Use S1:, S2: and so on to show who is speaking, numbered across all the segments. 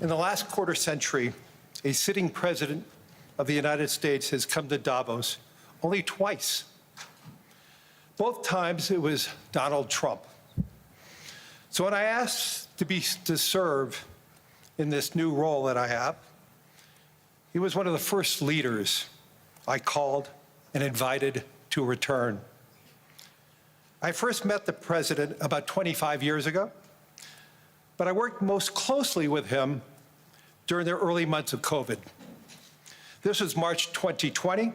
S1: In the last quarter century, a sitting president of the United States has come to Davos only twice. Both times it was Donald Trump. So when I asked to serve in this new role that I have, he was one of the first leaders I called and invited to return. I first met the president about 25 years ago, but I worked most closely with him during the early months of COVID. This was March 2020.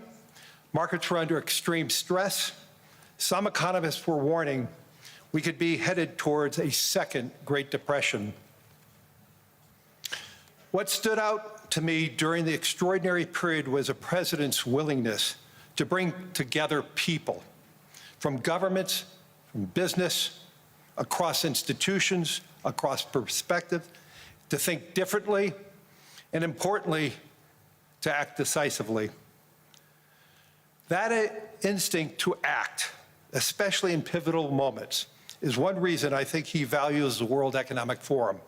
S1: Markets were under extreme stress. Some economists were warning we could be headed towards a second Great Depression. What stood out to me during the extraordinary period was a president's willingness to bring together people from governments, from business, across institutions, across perspectives, to think differently, and importantly, to act decisively. That instinct to act, especially in pivotal moments, is one reason I think he values the World Economic Forum.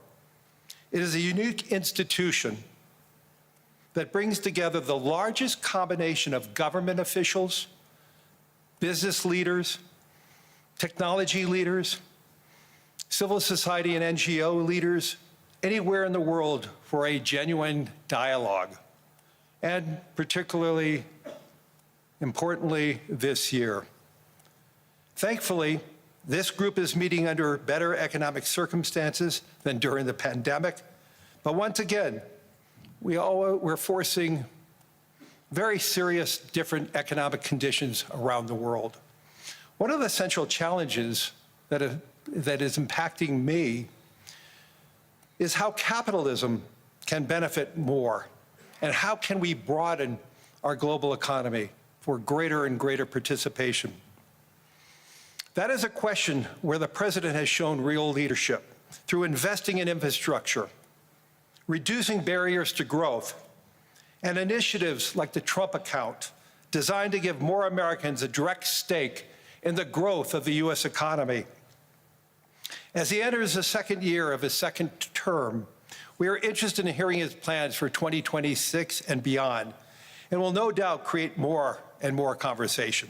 S1: It is a unique institution that brings together the largest combination of government officials, business leaders, technology leaders, civil society and NGO leaders, anywhere in the world for a genuine dialogue, and particularly, importantly, this year. Thankfully, this group is meeting under better economic circumstances than during the pandemic, but once again, we're facing very serious different economic conditions around the world. One of the central challenges that is impacting me is how capitalism can benefit more, and how can we broaden our global economy for greater and greater participation. That is a question where the president has shown real leadership through investing in infrastructure, reducing barriers to growth, and initiatives like the Trump account, designed to give more Americans a direct stake in the growth of the U.S. economy. As he enters the second year of his second term, we are interested in hearing his plans for 2026 and beyond, and will no doubt create more and more conversation.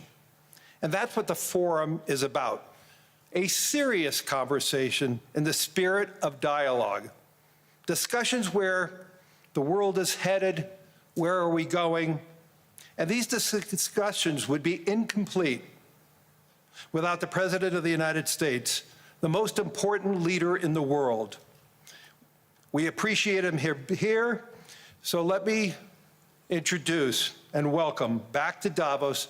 S1: And that's what the forum is about, a serious conversation in the spirit of dialogue. Discussions where the world is headed, where are we going? And these discussions would be incomplete without the President of the United States, the most important leader in the world. We appreciate him here, so let me introduce and welcome back to Davos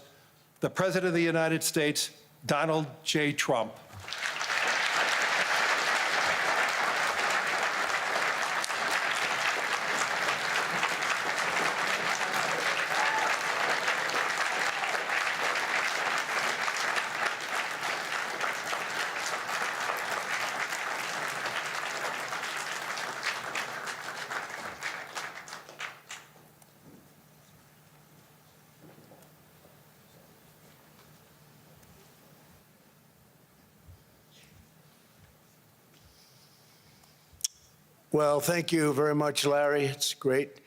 S1: the President of the United States, Donald J. Trump.
S2: Well, thank you very much, Larry. It's great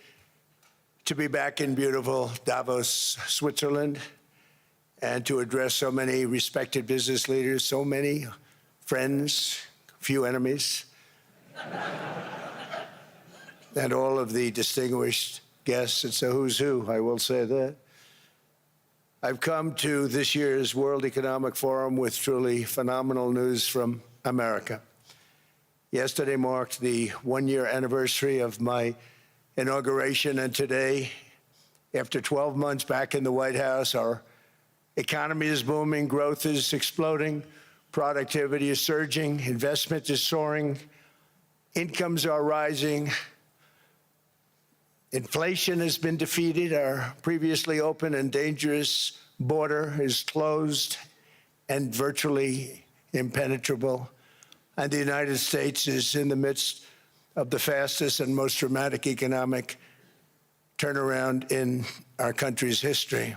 S2: to be back in beautiful Davos, Switzerland, and to address so many respected business leaders, so many friends, few enemies, and all of the distinguished guests. It's a who's who, I will say that. I've come to this year's World Economic Forum with truly phenomenal news from America. Yesterday marked the one-year anniversary of my inauguration, and today, after 12 months back in the White House, our economy is booming, growth is exploding, productivity is surging, investment is soaring, incomes are rising, inflation has been defeated, our previously open and dangerous border is closed and virtually impenetrable. And the United States is in the midst of the fastest and most dramatic economic turnaround in our country's history.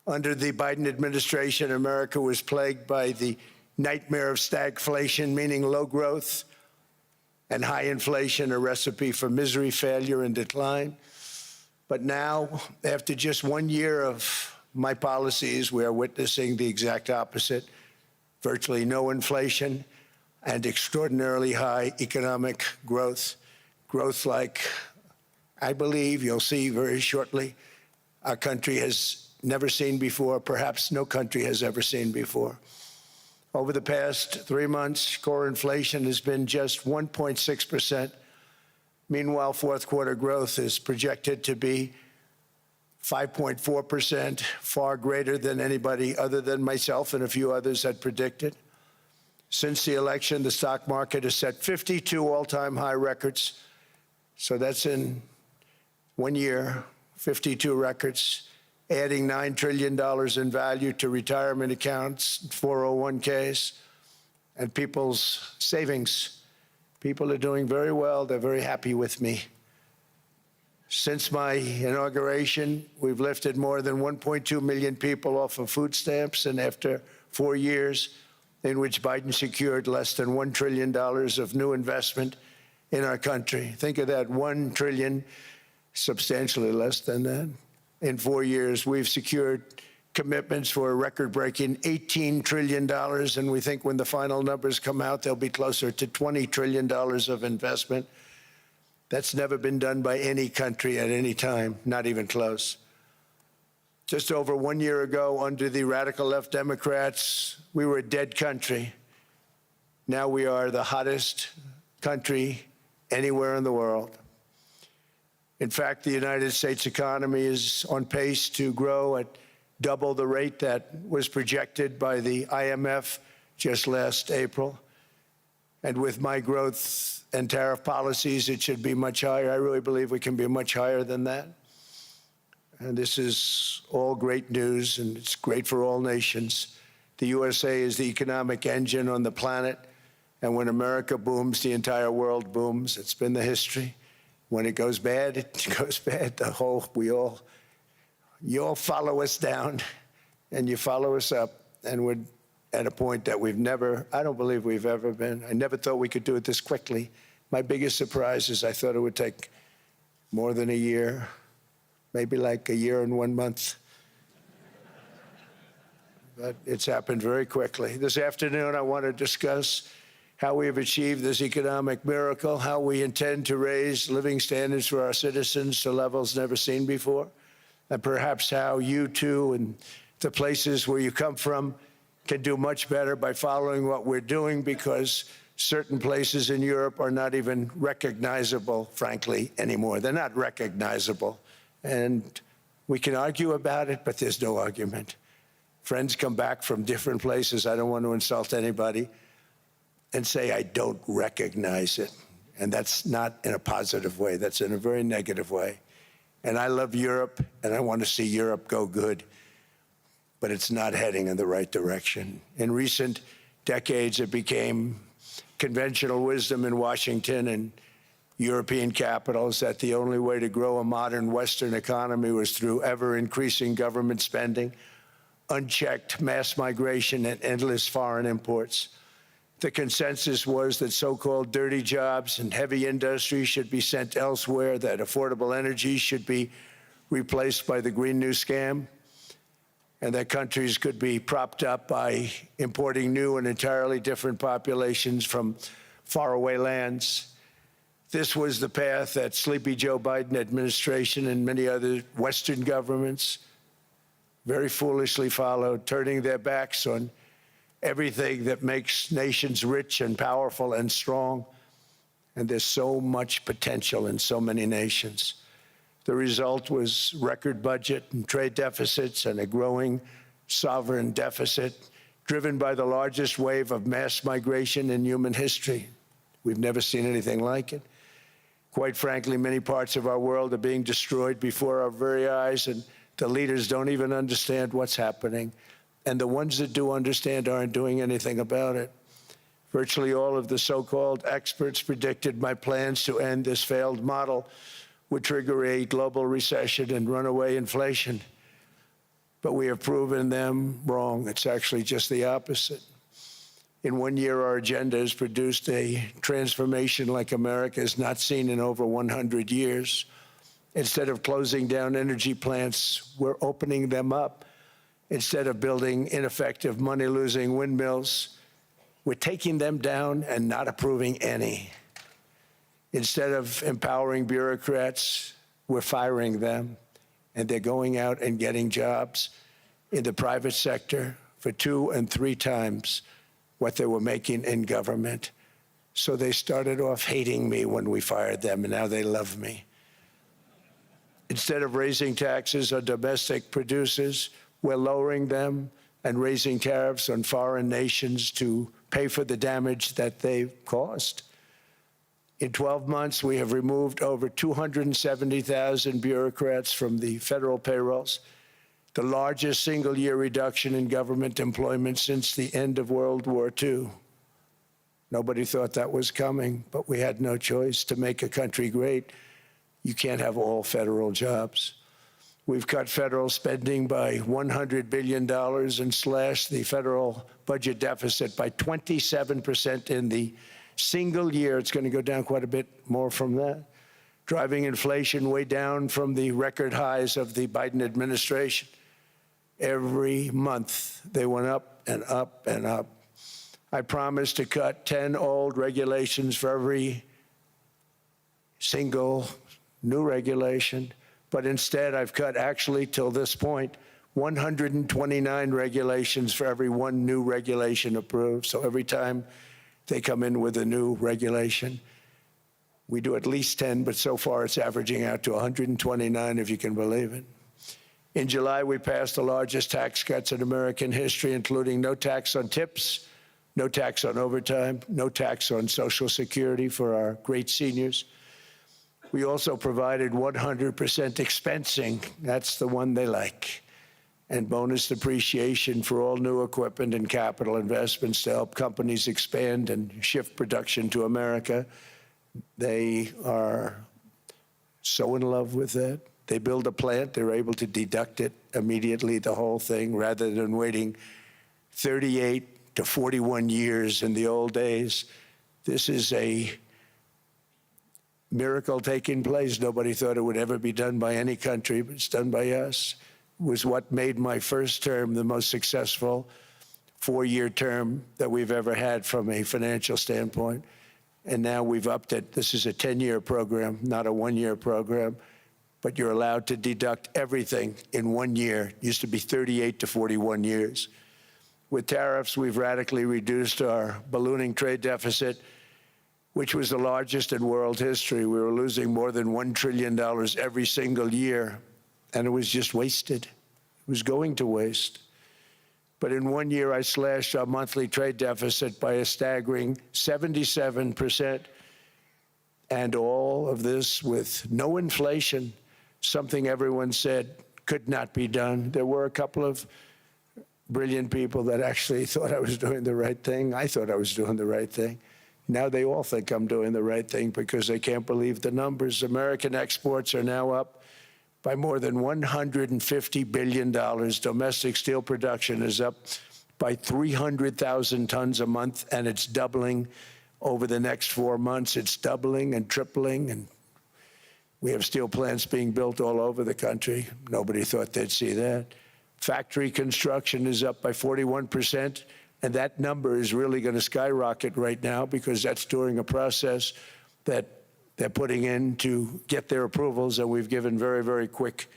S2: Under the Biden administration, America was plagued by the nightmare of stagflation, meaning low growth and high inflation a recipe for misery, failure, and decline. But now, after just 1 year of my policies, we are witnessing the exact opposite: virtually no inflation and extraordinarily high economic growth. Growth like I believe you'll see very shortly our country has never seen before, perhaps no country has ever seen before. Over the past 3 months, core inflation has been just 1.6%. Meanwhile, fourth quarter growth is projected to be 5.4%, far greater than anybody other than myself and a few others had predicted. Since the election, the stock market has set 52 all-time high records. So that's in 1 year, 52 records, adding $9 trillion in value to retirement accounts, 401ks, and people's savings. People are doing very well. They're very happy with me. Since my inauguration, we've lifted more than 1.2 million people off of food stamps, and after 4 years in which Biden secured less than $1 trillion of new investment in our country. Think of that, 1 trillion, substantially less than that. In 4 years, we've secured commitments for a record-breaking $18 trillion, and we think when the final numbers come out, they'll be closer to $20 trillion of investment. That's never been done by any country at any time, not even close. Just over 1 year ago, under the radical left Democrats, we were a dead country. Now we are the hottest country anywhere in the world. In fact, the United States economy is on pace to grow at double the rate that was projected by the IMF just last April. And with my growth and tariff policies, it should be much higher. I really believe we can be much higher than that. And this is all great news, and it's great for all nations. The USA is the economic engine on the planet, and when America booms, the entire world booms. It's been the history. When it goes bad, it goes bad. You all follow us down, and you follow us up, and we're at a point that I don't believe we've ever been. I never thought we could do it this quickly. My biggest surprise is I thought it would take more than a year, maybe like a year and 1 month. But it's happened very quickly. This afternoon, I want to discuss how we have achieved this economic miracle, how we intend to raise living standards for our citizens to levels never seen before, and perhaps how you too and the places where you come from can do much better by following what we're doing, because certain places in Europe are not even recognizable, frankly, anymore. They're not recognizable. And we can argue about it, but there's no argument. Friends come back from different places. I don't want to insult anybody and say I don't recognize it. And that's not in a positive way. That's in a very negative way. And I love Europe, and I want to see Europe go good. But it's not heading in the right direction. In recent decades, it became conventional wisdom in Washington and European capitals that the only way to grow a modern Western economy was through ever-increasing government spending, unchecked mass migration, and endless foreign imports. The consensus was that so-called dirty jobs and heavy industry should be sent elsewhere, that affordable energy should be replaced by the Green New Scam, and that countries could be propped up by importing new and entirely different populations from faraway lands. This was the path that Sleepy Joe Biden administration and many other Western governments very foolishly followed, turning their backs on everything that makes nations rich and powerful and strong. And there's so much potential in so many nations. The result was record budget and trade deficits and a growing sovereign deficit driven by the largest wave of mass migration in human history. We've never seen anything like it. Quite frankly, many parts of our world are being destroyed before our very eyes, and the leaders don't even understand what's happening. And the ones that do understand aren't doing anything about it. Virtually all of the so-called experts predicted my plans to end this failed model would trigger a global recession and runaway inflation. But we have proven them wrong. It's actually just the opposite. In 1 year, our agenda has produced a transformation like America has not seen in over 100 years. Instead of closing down energy plants, we're opening them up. Instead of building ineffective, money-losing windmills, we're taking them down and not approving any. Instead of empowering bureaucrats, we're firing them, and they're going out and getting jobs in the private sector for 2 and 3 times what they were making in government. So they started off hating me when we fired them, and now they love me. Instead of raising taxes on domestic producers, we're lowering them and raising tariffs on foreign nations to pay for the damage that they've caused. In 12 months, we have removed over 270,000 bureaucrats from the federal payrolls, the largest single-year reduction in government employment since the end of World War II. Nobody thought that was coming, but we had no choice. To make a country great, you can't have all federal jobs. We've cut federal spending by $100 billion and slashed the federal budget deficit by 27% in the single year. It's going to go down quite a bit more from that, driving inflation way down from the record highs of the Biden administration. Every month, they went up and up and up. I promised to cut 10 old regulations for every single new regulation, but instead I've cut, actually, till this point, 129 regulations for every 1 new regulation approved. So every time they come in with a new regulation, we do at least 10, but so far it's averaging out to 129, if you can believe it. In July, we passed the largest tax cuts in American history, including no tax on tips, no tax on overtime, no tax on Social Security for our great seniors. We also provided 100% expensing, that's the one they like, and bonus depreciation for all new equipment and capital investments to help companies expand and shift production to America. They are so in love with that. They build a plant, they're able to deduct it immediately, the whole thing, rather than waiting 38 to 41 years in the old days. This is a miracle taking place. Nobody thought it would ever be done by any country, but it's done by us. It was what made my first term the most successful 4-year term that we've ever had from a financial standpoint. And now we've upped it. This is a 10-year program, not a 1-year program. But you're allowed to deduct everything in 1 year. It used to be 38 to 41 years. With tariffs, we've radically reduced our ballooning trade deficit, which was the largest in world history. We were losing more than $1 trillion every single year, and it was just wasted. It was going to waste. But in 1 year, I slashed our monthly trade deficit by a staggering 77%, and all of this with no inflation, something everyone said could not be done. There were a couple of brilliant people that actually thought I was doing the right thing. I thought I was doing the right thing. Now they all think I'm doing the right thing because they can't believe the numbers. American exports are now up by more than $150 billion. Domestic steel production is up by 300,000 tons a month, and it's doubling over the next 4 months. It's doubling and tripling, and we have steel plants being built all over the country. Nobody thought they'd see that. Factory construction is up by 41%, and that number is really going to skyrocket right now because that's during a process that they're putting in to get their approvals, and we've given very, very quick,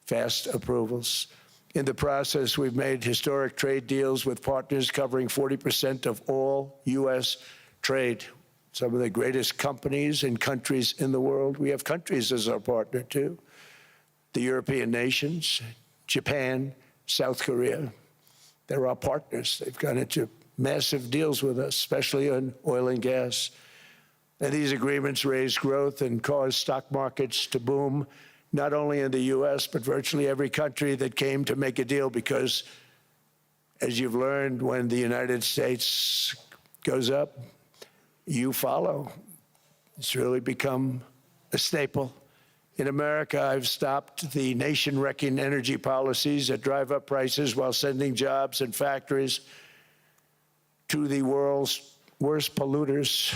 S2: fast approvals. In the process, we've made historic trade deals with partners covering 40% of all U.S. trade. Some of the greatest companies and countries in the world. We have countries as our partner, too. The European nations, Japan, South Korea. They're our partners. They've gone into massive deals with us, especially on oil and gas. And these agreements raise growth and cause stock markets to boom, not only in the U.S., but virtually every country that came to make a deal, because, as you've learned, when the United States goes up, you follow. It's really become a staple. In America, I've stopped the nation-wrecking energy policies that drive up prices while sending jobs and factories to the world's worst polluters.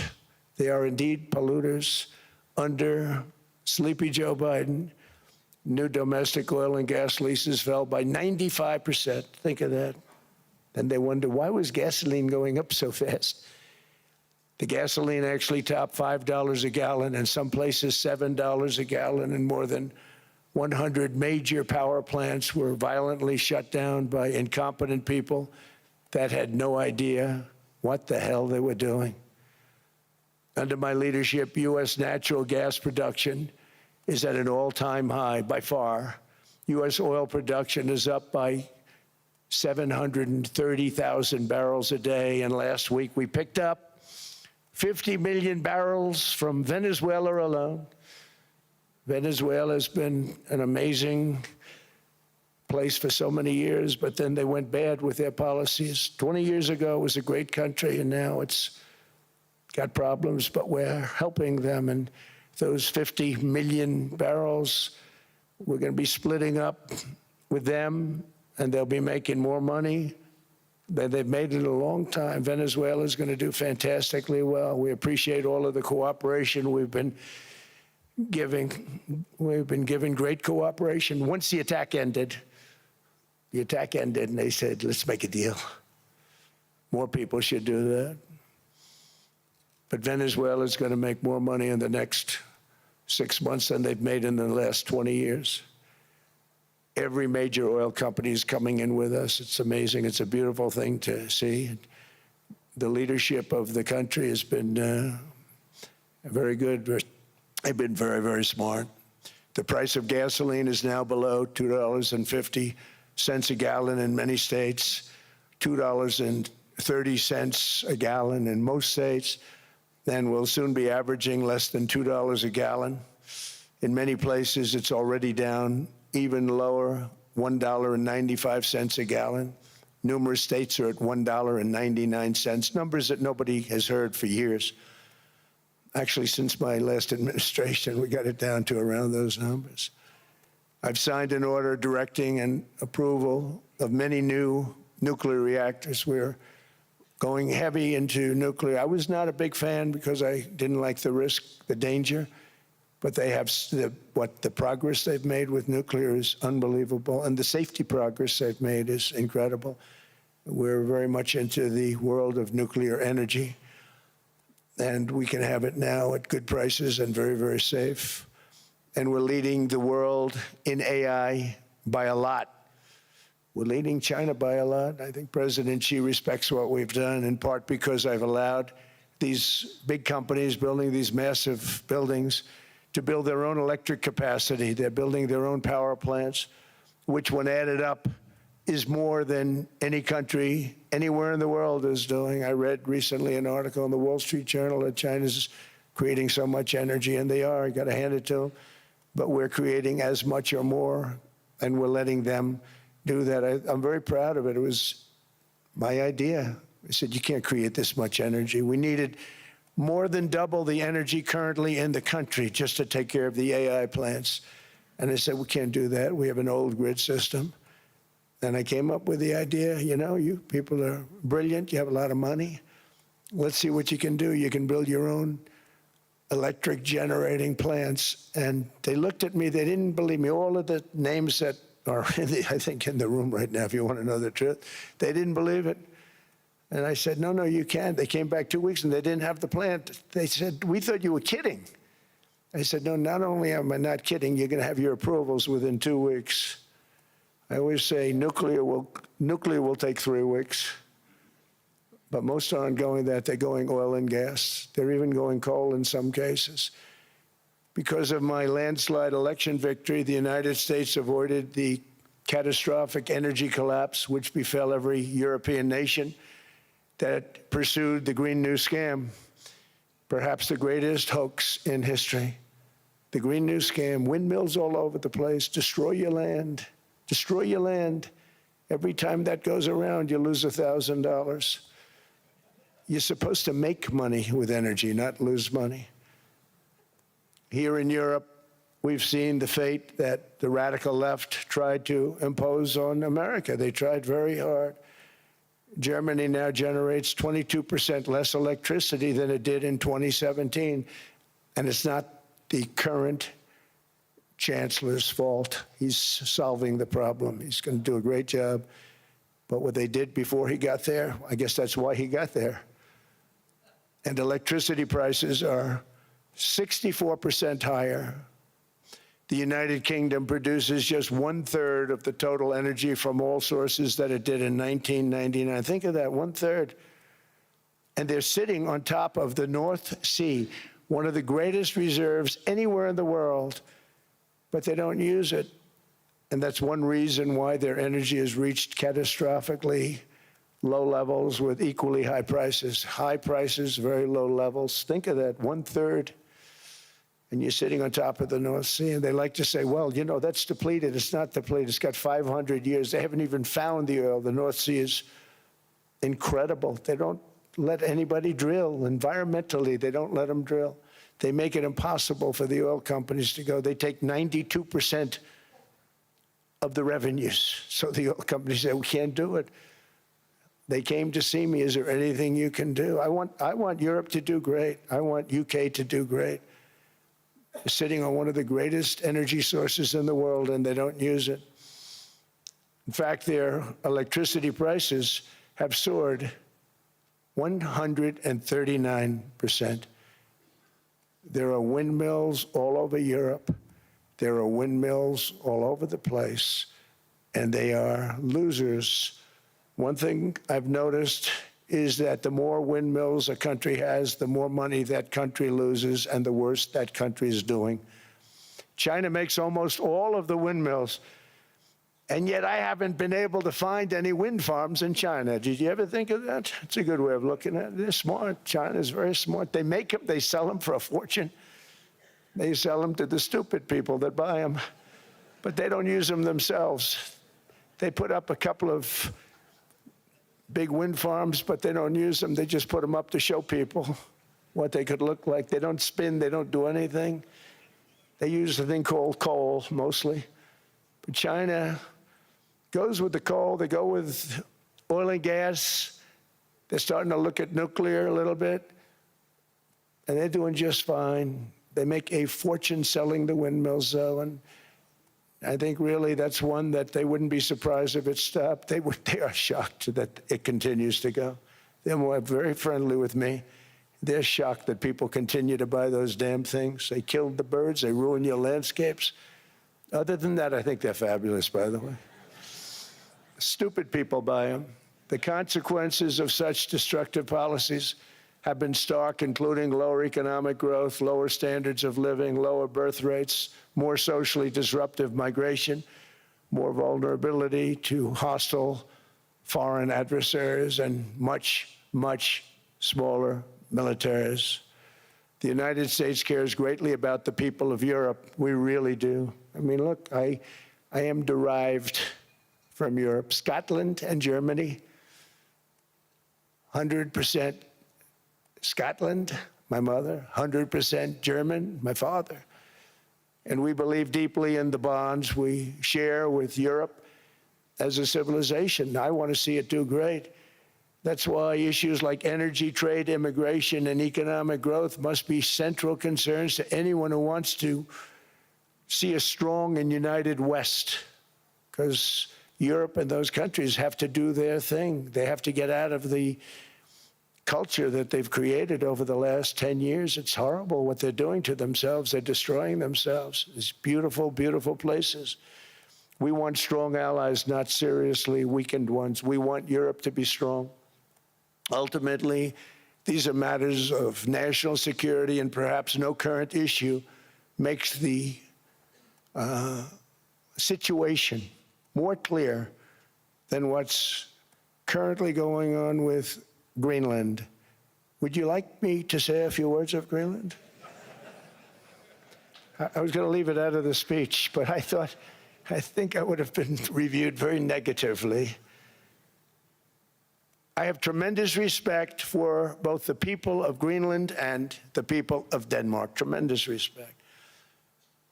S2: They are indeed polluters. Under sleepy Joe Biden, new domestic oil and gas leases fell by 95%. Think of that. Then they wonder, why was gasoline going up so fast? The gasoline actually topped $5 a gallon, and some places $7 a gallon, and more than 100 major power plants were violently shut down by incompetent people that had no idea what the hell they were doing. Under my leadership, U.S. natural gas production is at an all-time high by far. U.S. oil production is up by 730,000 barrels a day, and last week we picked up 50 million barrels from Venezuela alone. Venezuela has been an amazing place for so many years, but then they went bad with their policies. 20 years ago, it was a great country, and now it's got problems, but we're helping them. And those 50 million barrels, we're going to be splitting up with them, and they'll be making more money than they've made in a long time. Venezuela is going to do fantastically well. We appreciate all of the cooperation we've been giving. We've been giving great cooperation. Once the attack ended, and they said, let's make a deal. More people should do that. But Venezuela is going to make more money in the next 6 months than they've made in the last 20 years. Every major oil company is coming in with us. It's amazing. It's a beautiful thing to see. The leadership of the country has been very good. They've been very, very smart. The price of gasoline is now below $2.50 a gallon in many states, $2.30 a gallon in most states, and will soon be averaging less than $2 a gallon. In many places, it's already down even lower, $1.95 a gallon. Numerous states are at $1.99, numbers that nobody has heard for years. Actually, since my last administration, we got it down to around those numbers. I've signed an order directing and approval of many new nuclear reactors. We're going heavy into nuclear. I was not a big fan because I didn't like the risk, the danger, but they have the progress they've made with nuclear is unbelievable, and the safety progress they've made is incredible. We're very much into the world of nuclear energy, and we can have it now at good prices and very, very safe. And we're leading the world in AI by a lot. We're leading China by a lot. I think President Xi respects what we've done, in part because I've allowed these big companies building these massive buildings to build their own electric capacity. They're building their own power plants, which when added up is more than any country anywhere in the world is doing. I read recently an article in the Wall Street Journal that China's creating so much energy, and they are. I got to hand it to them. But we're creating as much or more, and we're letting them do that. I'm very proud of it. It was my idea. I said, you can't create this much energy. We needed more than double the energy currently in the country just to take care of the AI plants. And I said, we can't do that. We have an old grid system. And I came up with the idea, you know, you people are brilliant. You have a lot of money. Let's see what you can do. You can build your own electric generating plants. And they looked at me. They didn't believe me. All of the names that are, I think, in the room right now, if you want to know the truth, they didn't believe it. And I said, no, you can't. They came back 2 weeks and they didn't have the plant. They said, we thought you were kidding. I said, no, not only am I not kidding, you're going to have your approvals within 2 weeks. I always say nuclear will take 3 weeks. But most aren't going that. They're going oil and gas. They're even going coal in some cases. Because of my landslide election victory, the United States avoided the catastrophic energy collapse which befell every European nation that pursued the Green New Scam, perhaps the greatest hoax in history. The Green New Scam, windmills all over the place, destroy your land, destroy your land. Every time that goes around, you lose $1,000. You're supposed to make money with energy, not lose money. Here in Europe, we've seen the fate that the radical left tried to impose on America. They tried very hard. Germany now generates 22% less electricity than it did in 2017. And it's not the current chancellor's fault. He's solving the problem. He's going to do a great job. But what they did before he got there, I guess that's why he got there. And electricity prices are 64% higher. The United Kingdom produces just 1/3 of the total energy from all sources that it did in 1999. Think of that, 1/3. And they're sitting on top of the North Sea, one of the greatest reserves anywhere in the world, but they don't use it. And that's one reason why their energy has reached catastrophically low levels with equally high prices. High prices, very low levels. Think of that, 1/3. And you're sitting on top of the North Sea, and they like to say, well, you know, that's depleted. It's not depleted. It's got 500 years. They haven't even found the oil. The North Sea is incredible. They don't let anybody drill. Environmentally, they don't let them drill. They make it impossible for the oil companies to go. They take 92% of the revenues. So the oil companies say, we can't do it. They came to see me. Is there anything you can do? I want Europe to do great. I want UK to do great. They're sitting on one of the greatest energy sources in the world, and they don't use it. In fact, their electricity prices have soared 139%. There are windmills all over Europe. There are windmills all over the place, and they are losers. One thing I've noticed is that the more windmills a country has, the more money that country loses and the worse that country is doing. China makes almost all of the windmills, and yet I haven't been able to find any wind farms in China. Did you ever think of that? It's a good way of looking at it. They're smart. China's very smart. They make them, they sell them for a fortune. They sell them to the stupid people that buy them, but they don't use them themselves. They put up a couple of big wind farms, but they don't use them. They just put them up to show people what they could look like. They don't spin. They don't do anything. They use a thing called coal, mostly. But China goes with the coal. They go with oil and gas. They're starting to look at nuclear a little bit, and they're doing just fine. They make a fortune selling the windmills, though, and I think really that's one that they wouldn't be surprised if it stopped. They are shocked that it continues to go. They're very friendly with me. They're shocked that people continue to buy those damn things. They killed the birds. They ruin your landscapes. Other than that, I think they're fabulous, by the way. Stupid people buy them. The consequences of such destructive policies have been stark, including lower economic growth, lower standards of living, lower birth rates, more socially disruptive migration, more vulnerability to hostile foreign adversaries, and much, much smaller militaries. The United States cares greatly about the people of Europe. We really do. I mean, look, I am derived from Europe. Scotland and Germany, 100% Scotland, my mother, 100% German, my father. And we believe deeply in the bonds we share with Europe as a civilization. I want to see it do great. That's why issues like energy, trade, immigration, and economic growth must be central concerns to anyone who wants to see a strong and united West, because Europe and those countries have to do their thing. They have to get out of the culture that they've created over the last 10 years. It's horrible what they're doing to themselves. They're destroying themselves. These beautiful, beautiful places. We want strong allies, not seriously weakened ones. We want Europe to be strong. Ultimately, these are matters of national security, and perhaps no current issue makes the situation more clear than what's currently going on with Greenland. Would you like me to say a few words of Greenland? I was going to leave it out of the speech, but I think I would have been reviewed very negatively. I have tremendous respect for both the people of Greenland and the people of Denmark, tremendous respect.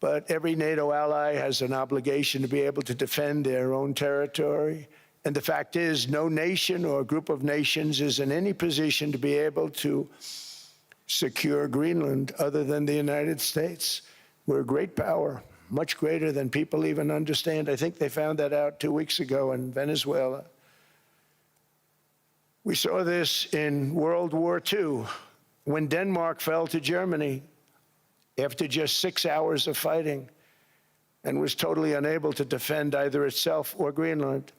S2: But every NATO ally has an obligation to be able to defend their own territory And the fact is, no nation or group of nations is in any position to be able to secure Greenland other than the United States. We're a great power, much greater than people even understand. I think they found that out 2 weeks ago in Venezuela. We saw this in World War II, when Denmark fell to Germany after just 6 hours of fighting and was totally unable to defend either itself or Greenland.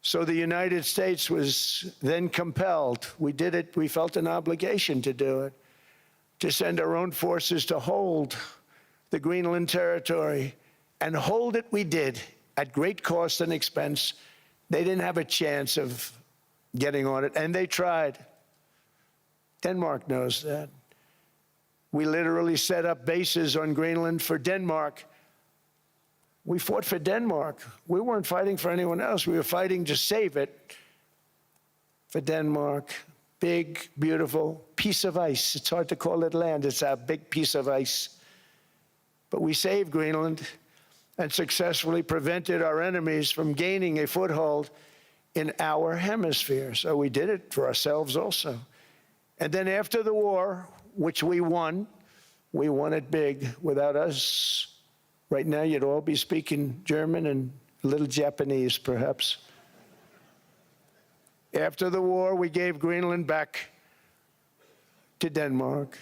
S2: So the United States was then compelled, we did it, we felt an obligation to do it, to send our own forces to hold the Greenland territory, and hold it we did at great cost and expense. They didn't have a chance of getting on it, and they tried. Denmark knows that. We literally set up bases on Greenland for Denmark. We fought for Denmark. We weren't fighting for anyone else. We were fighting to save it for Denmark. Big, beautiful piece of ice. It's hard to call it land. It's a big piece of ice. But we saved Greenland and successfully prevented our enemies from gaining a foothold in our hemisphere. So we did it for ourselves also. And then after the war, which we won it big. Without us, right now you'd all be speaking German and a little Japanese, perhaps. After the war, we gave Greenland back to Denmark.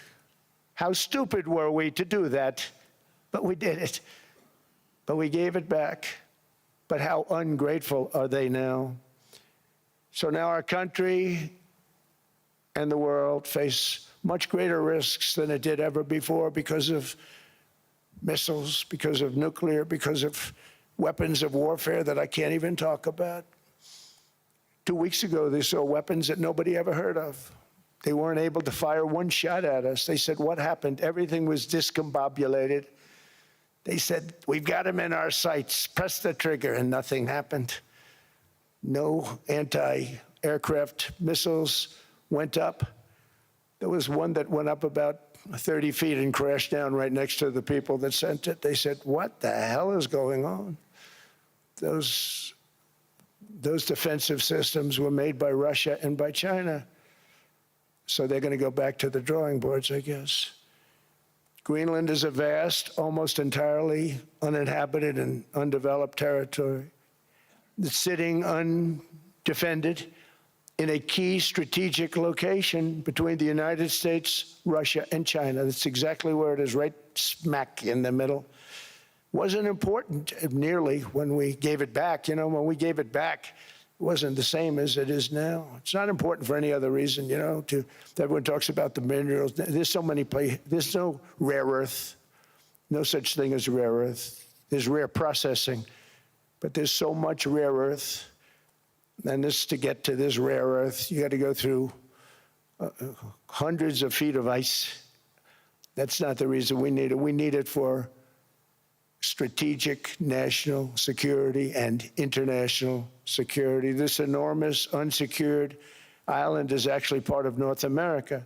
S2: How stupid were we to do that? But we did it. But we gave it back. But how ungrateful are they now? So now our country and the world face much greater risks than it did ever before because of missiles, because of nuclear, because of weapons of warfare that I can't even talk about. 2 weeks ago, they saw weapons that nobody ever heard of. They weren't able to fire one shot at us. They said, what happened? Everything was discombobulated. They said, we've got them in our sights. Press the trigger, and nothing happened. No anti-aircraft missiles went up. There was one that went up about 30 feet and crashed down right next to the people that sent it. They said, what the hell is going on? Those defensive systems were made by Russia and by China. So they're going to go back to the drawing boards, I guess. Greenland is a vast, almost entirely uninhabited and undeveloped territory that's sitting undefended in a key strategic location between the United States, Russia, and China. That's exactly where it is, right smack in the middle. Wasn't important nearly when we gave it back. You know, when we gave it back, it wasn't the same as it is now. It's not important for any other reason, you know, everyone talks about the minerals. There's so many places. There's no rare earth, no such thing as rare earth. There's rare processing, but there's so much rare earth. And this, to get to this rare earth, you got to go through hundreds of feet of ice. That's not the reason we need it. We need it for strategic national security and international security. This enormous unsecured island is actually part of North America,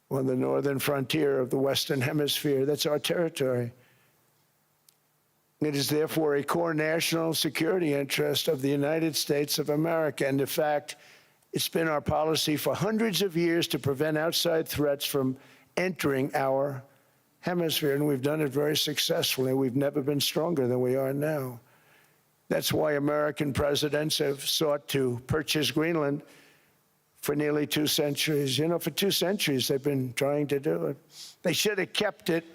S2: on the northern frontier of the Western Hemisphere. That's our territory. It is therefore a core national security interest of the United States of America. And in fact, it's been our policy for hundreds of years to prevent outside threats from entering our hemisphere, and we've done it very successfully. We've never been stronger than we are now. That's why American presidents have sought to purchase Greenland for nearly 2 centuries. You know, for 2 centuries they've been trying to do it. They should have kept it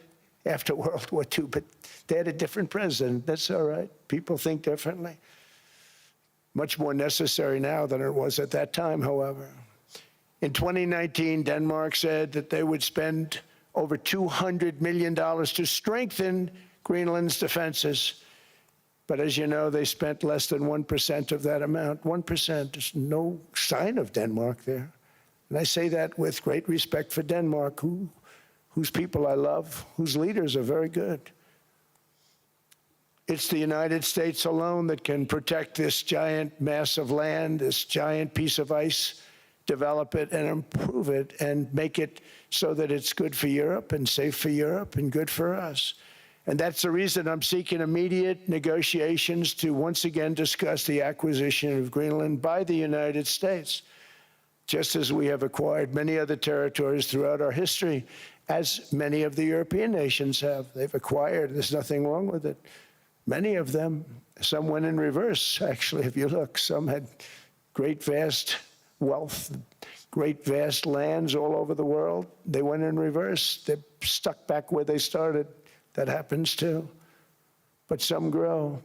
S2: after World War II, but they had a different president. That's all right. People think differently. Much more necessary now than it was at that time, however. In 2019, Denmark said that they would spend over $200 million to strengthen Greenland's defenses. But as you know, they spent less than 1% of that amount. 1%, there's no sign of Denmark there. And I say that with great respect for Denmark, whose people I love, whose leaders are very good. It's the United States alone that can protect this giant mass of land, this giant piece of ice, develop it and improve it and make it so that it's good for Europe and safe for Europe and good for us. And that's the reason I'm seeking immediate negotiations to once again discuss the acquisition of Greenland by the United States, just as we have acquired many other territories throughout our history, as many of the European nations have. They've acquired, there's nothing wrong with it. Many of them, some went in reverse, actually, if you look. Some had great, vast wealth, great, vast lands all over the world. They went in reverse. They're stuck back where they started. That happens too. But some grow.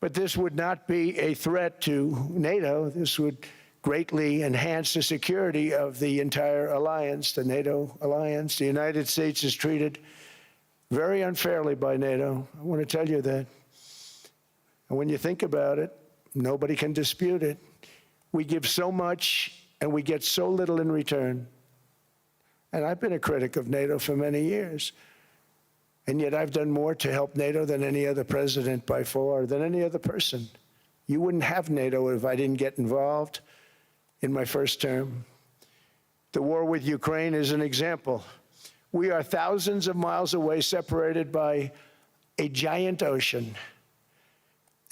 S2: But this would not be a threat to NATO. This would greatly enhance the security of the entire alliance, the NATO alliance. The United States is treated very unfairly by NATO. I want to tell you that. And when you think about it, nobody can dispute it. We give so much and we get so little in return. And I've been a critic of NATO for many years. And yet I've done more to help NATO than any other president by far, than any other person. You wouldn't have NATO if I didn't get involved in my first term. The war with Ukraine is an example. We are thousands of miles away, separated by a giant ocean.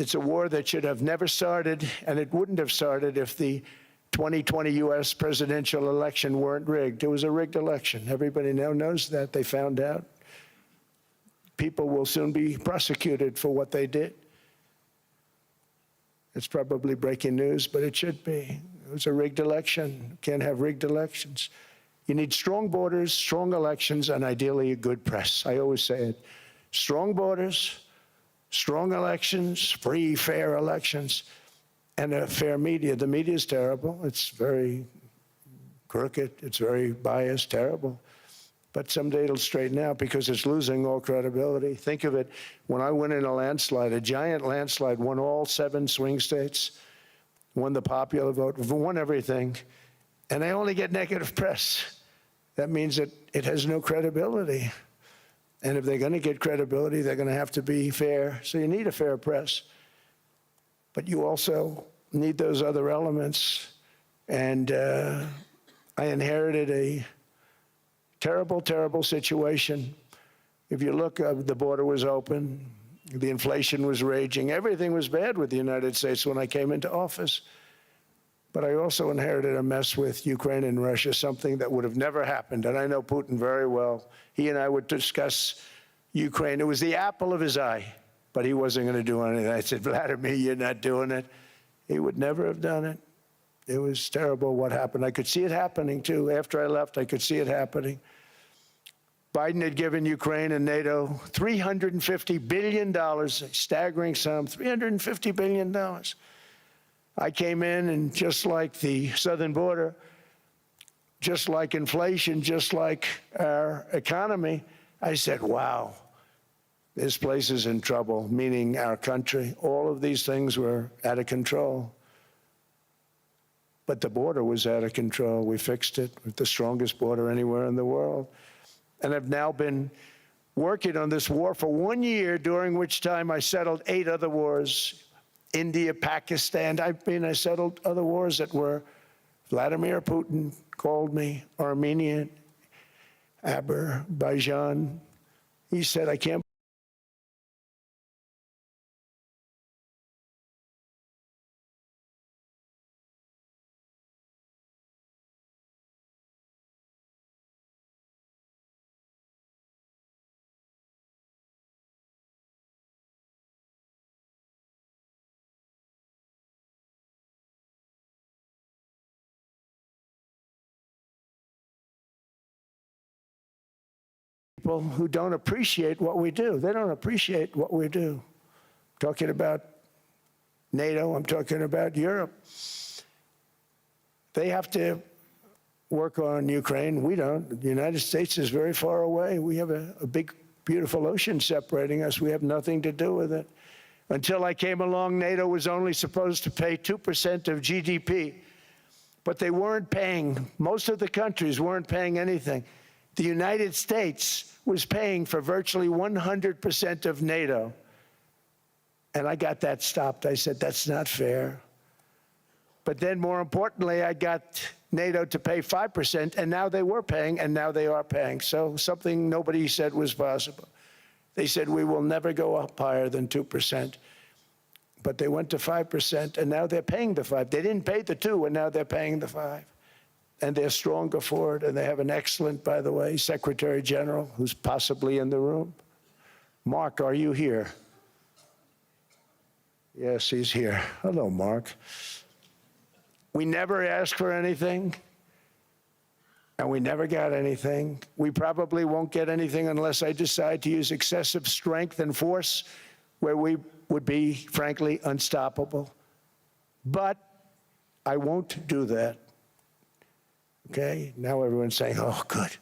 S2: It's a war that should have never started, and it wouldn't have started if the 2020 U.S. presidential election weren't rigged. It was a rigged election. Everybody now knows that. They found out. People will soon be prosecuted for what they did. It's probably breaking news, but it should be. It was a rigged election. You can't have rigged elections. You need strong borders, strong elections, and ideally a good press. I always say it. Strong borders, strong elections, free, fair elections, and a fair media. The media is terrible. It's very crooked. It's very biased, terrible. But someday it'll straighten out because it's losing all credibility. Think of it, when I went in a landslide, a giant landslide, won all 7 swing states, won the popular vote, won everything, and I only get negative press. That means that it has no credibility. And if they're going to get credibility, they're going to have to be fair. So you need a fair press. But you also need those other elements. And I inherited a terrible, terrible situation. If you look, the border was open, the inflation was raging, everything was bad with the United States when I came into office. But I also inherited a mess with Ukraine and Russia, something that would have never happened. And I know Putin very well. He and I would discuss Ukraine. It was the apple of his eye, but he wasn't going to do anything. I said, Vladimir, you're not doing it. He would never have done it. It was terrible what happened. I could see it happening, too. After I left, I could see it happening. Biden had given Ukraine and NATO $350 billion, a staggering sum, $350 billion. I came in, and just like the southern border, just like inflation, just like our economy, I said, wow, this place is in trouble, meaning our country. All of these things were out of control. But the border was out of control. We fixed it with the strongest border anywhere in the world. And I've now been working on this war for 1 year, during which time I settled 8 other wars. India, Pakistan, I settled other wars that were Vladimir Putin called me, Armenia, Azerbaijan. He said, I can't. People who don't appreciate what we do. They don't appreciate what we do. I'm talking about NATO, I'm talking about Europe. They have to work on Ukraine. We don't. The United States is very far away. We have a big, beautiful ocean separating us. We have nothing to do with it. Until I came along, NATO was only supposed to pay 2% of GDP. But they weren't paying, most of the countries weren't paying anything. The United States was paying for virtually 100% of NATO. And I got that stopped. I said, that's not fair. But then, more importantly, I got NATO to pay 5%, and now they were paying, and now they are paying. So something nobody said was possible. They said, we will never go up higher than 2%. But they went to 5%, and now they're paying the 5. They didn't pay the 2, and now they're paying the 5. And they're stronger for it, and they have an excellent, by the way, Secretary General, who's possibly in the room. Mark, are you here? Yes, he's here. Hello, Mark. We never asked for anything, and we never got anything. We probably won't get anything unless I decide to use excessive strength and force where we would be, frankly, unstoppable. But I won't do that. Okay? Now everyone's saying, oh, good.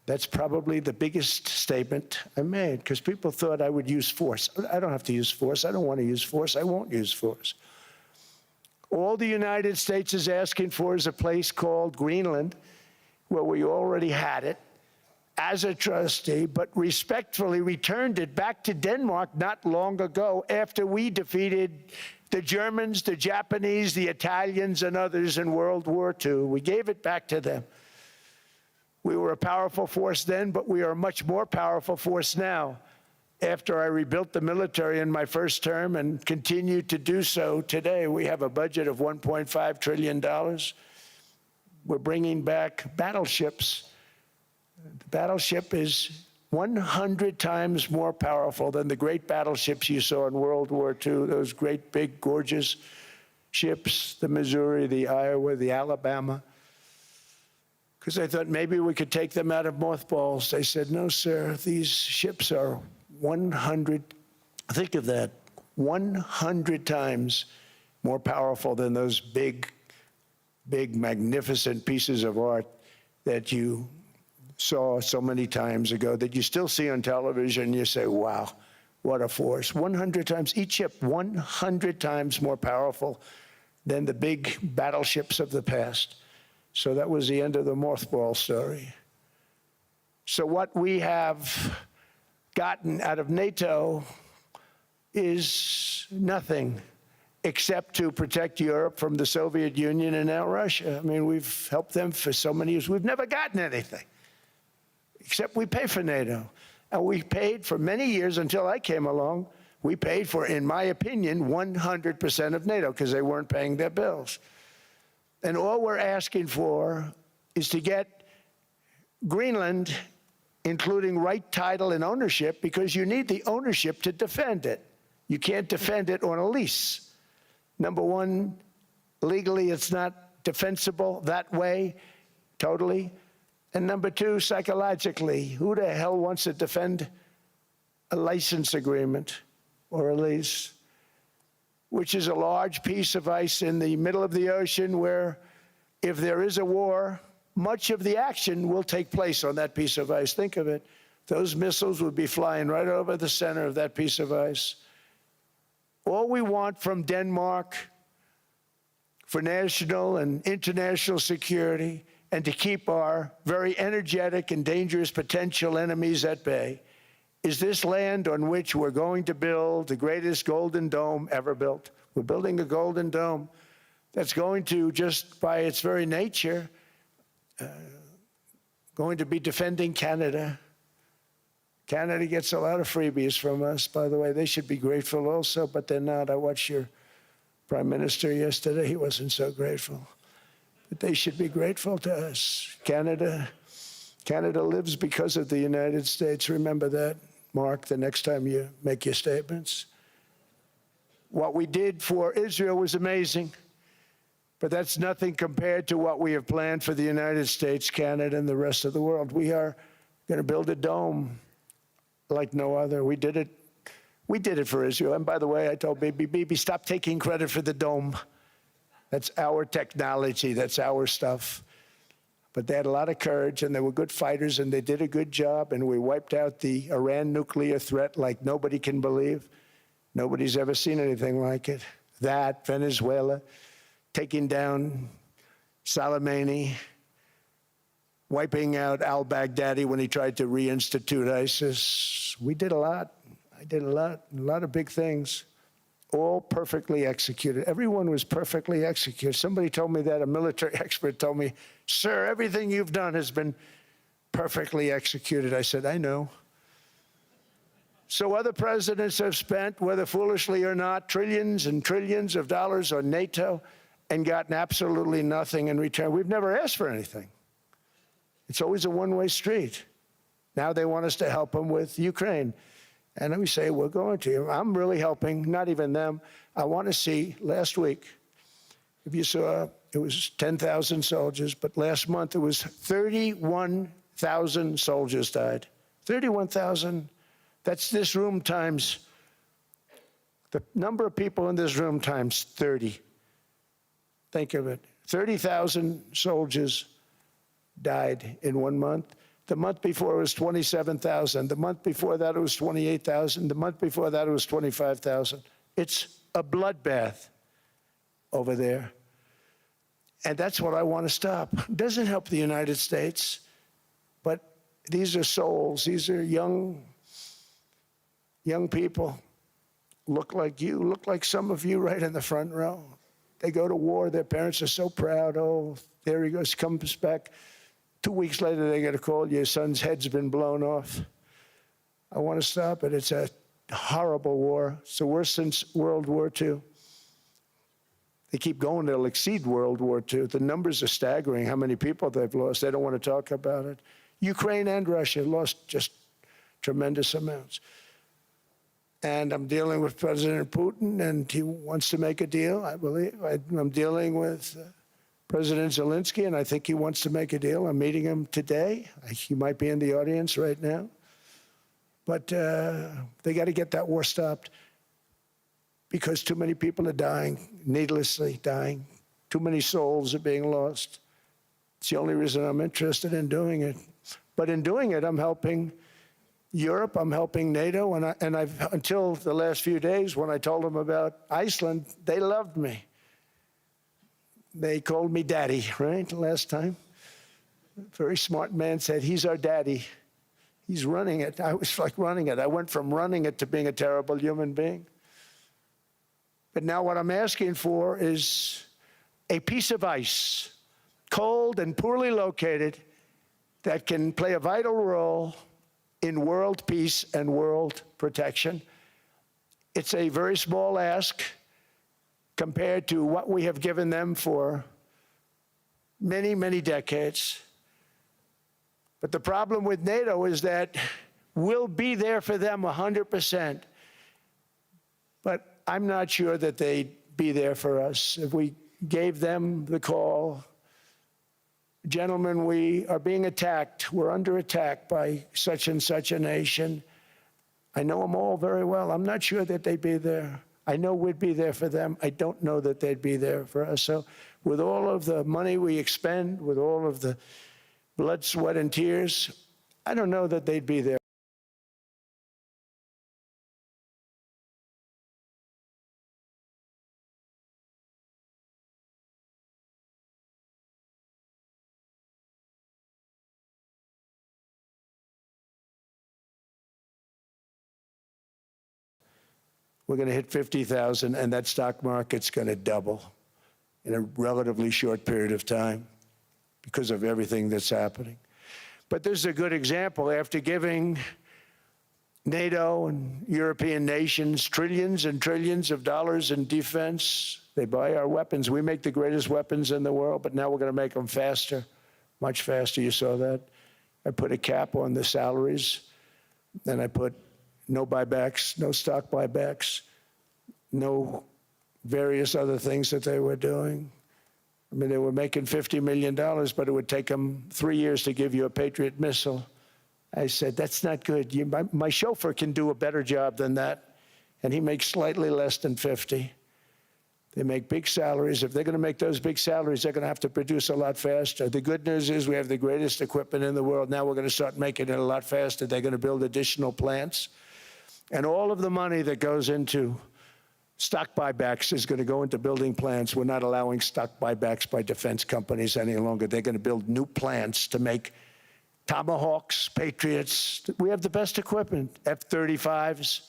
S2: That's probably the biggest statement I made, because people thought I would use force. I don't have to use force. I don't want to use force. I won't use force. All the United States is asking for is a place called Greenland, where we already had it as a trustee, but respectfully returned it back to Denmark not long ago after we defeated the Germans, the Japanese, the Italians, and others in World War II. We gave it back to them. We were a powerful force then, but we are a much more powerful force now after I rebuilt the military in my first term and continue to do so today. We have a budget of $1.5 trillion. We're bringing back battleships. The battleship is 100 times more powerful than the great battleships you saw in World War II, those great, big, gorgeous ships, the Missouri, the Iowa, the Alabama. Because I thought maybe we could take them out of mothballs. They said, no, sir, these ships are 100, think of that, 100 times more powerful than those big, magnificent pieces of art that you saw so many times ago, that you still see on television. You say, wow, what a force. 100 times, each ship 100 times more powerful than the big battleships of the past. So that was the end of the mothball story. So what we have gotten out of NATO is nothing except to protect Europe from the Soviet Union and now Russia. I mean, we've helped them for so many years. We've never gotten anything, except we pay for NATO. And we paid for many years until I came along. We paid for, in my opinion, 100% of NATO because they weren't paying their bills. And all we're asking for is to get Greenland, including right title and ownership, because you need the ownership to defend it. You can't defend it on a lease. Number one, legally it's not defensible that way, totally. And number two, psychologically, who the hell wants to defend a license agreement or a lease, which is a large piece of ice in the middle of the ocean where if there is a war, much of the action will take place on that piece of ice. Think of it. Those missiles would be flying right over the center of that piece of ice. All we want from Denmark for national and international security and to keep our very energetic and dangerous potential enemies at bay is this land on which we're going to build the greatest golden dome ever built. We're building a golden dome that's going to, just by its very nature, going to be defending Canada. Canada gets a lot of freebies from us, by the way. They should be grateful also, but they're not. I watched your Prime Minister yesterday. He wasn't so grateful. But they should be grateful to us. Canada lives because of the United States. Remember that, Mark, the next time you make your statements. What we did for Israel was amazing, but that's nothing compared to what we have planned for the United States, Canada, and the rest of the world. We are going to build a dome like no other. We did it for Israel. And by the way, I told Bibi, stop taking credit for the dome. That's our technology. That's our stuff. But they had a lot of courage, and they were good fighters, and they did a good job, and we wiped out the Iran nuclear threat like nobody can believe. Nobody's ever seen anything like it. That, Venezuela, taking down Soleimani, wiping out al-Baghdadi when he tried to reinstitute ISIS. We did a lot. I did a lot of big things, all perfectly executed. Everyone was perfectly executed. Somebody told me that, a military expert told me, sir, everything you've done has been perfectly executed. I said, I know. So other presidents have spent, whether foolishly or not, trillions and trillions of dollars on NATO and gotten absolutely nothing in return. We've never asked for anything. It's always a one-way street. Now they want us to help them with Ukraine. And we say, we're going to. I'm really helping, not even them. I want to see, last week, if you saw, it was 10,000 soldiers, but last month it was 31,000 soldiers died. 31,000. That's this room times, the number of people in this room times 30. Think of it. 30,000 soldiers died in 1 month. The month before it was 27,000. The month before that it was 28,000. The month before that it was 25,000. It's a bloodbath over there. And that's what I want to stop. It doesn't help the United States, but these are souls. These are young people. Look like you, look like some of you right in the front row. They go to war. Their parents are so proud. Oh, there he goes, comes back. 2 weeks later, they get a call, your son's head's been blown off. I want to stop it. It's a horrible war. It's the worst since World War II. They keep going, they'll exceed World War II. The numbers are staggering, how many people they've lost. They don't want to talk about it. Ukraine and Russia lost just tremendous amounts. And I'm dealing with President Putin, and he wants to make a deal, I believe. I'm dealing with President Zelensky, and I think he wants to make a deal. I'm meeting him today. He might be in the audience right now. But they got to get that war stopped because too many people are dying, needlessly dying. Too many souls are being lost. It's the only reason I'm interested in doing it. But in doing it, I'm helping Europe, I'm helping NATO, and I've until the last few days when I told them about Iceland, they loved me. They called me daddy, right, last time. A very smart man said, he's our daddy. He's running it. I was like running it. I went from running it to being a terrible human being. But now what I'm asking for is a piece of ice, cold and poorly located, that can play a vital role in world peace and world protection. It's a very small ask compared to what we have given them for many, many decades. But the problem with NATO is that we'll be there for them 100%. But I'm not sure that they'd be there for us. If we gave them the call, gentlemen, we are being attacked. We're under attack by such and such a nation. I know them all very well. I'm not sure that they'd be there. I know we'd be there for them. I don't know that they'd be there for us. So with all of the money we expend, with all of the blood, sweat, and tears, I don't know that they'd be there. We're going to hit 50,000, and that stock market's going to double in a relatively short period of time because of everything that's happening. But this is a good example. After giving NATO and European nations trillions and trillions of dollars in defense, they buy our weapons. We make the greatest weapons in the world, but now we're going to make them faster, much faster. You saw that. I put a cap on the salaries, and I put no buybacks, no stock buybacks, no various other things that they were doing. I mean, they were making $50 million, but it would take them 3 years to give you a Patriot missile. I said, that's not good. My chauffeur can do a better job than that, and he makes slightly less than 50. They make big salaries. If they're going to make those big salaries, they're going to have to produce a lot faster. The good news is we have the greatest equipment in the world. Now we're going to start making it a lot faster. They're going to build additional plants. And all of the money that goes into stock buybacks is going to go into building plants. We're not allowing stock buybacks by defense companies any longer. They're going to build new plants to make Tomahawks, Patriots. We have the best equipment, F-35s,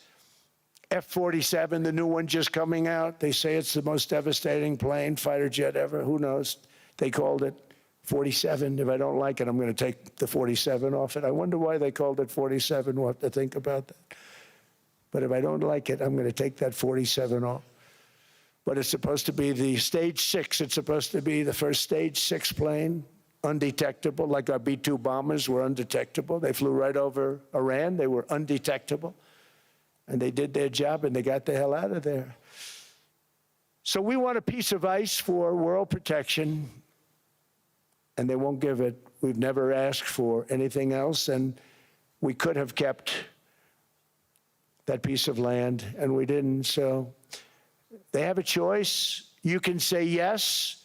S2: F-47, the new one just coming out. They say it's the most devastating plane, fighter jet ever. Who knows? They called it 47. If I don't like it, I'm going to take the 47 off it. I wonder why they called it 47. We'll have to think about that. But if I don't like it, I'm going to take that 47 off. But it's supposed to be the stage 6. It's supposed to be the first stage 6 plane, undetectable, like our B-2 bombers were undetectable. They flew right over Iran. They were undetectable. And they did their job, and they got the hell out of there. So we want a piece of ice for world protection, and they won't give it. We've never asked for anything else, and we could have kept that piece of land, and we didn't. So they have a choice. You can say yes,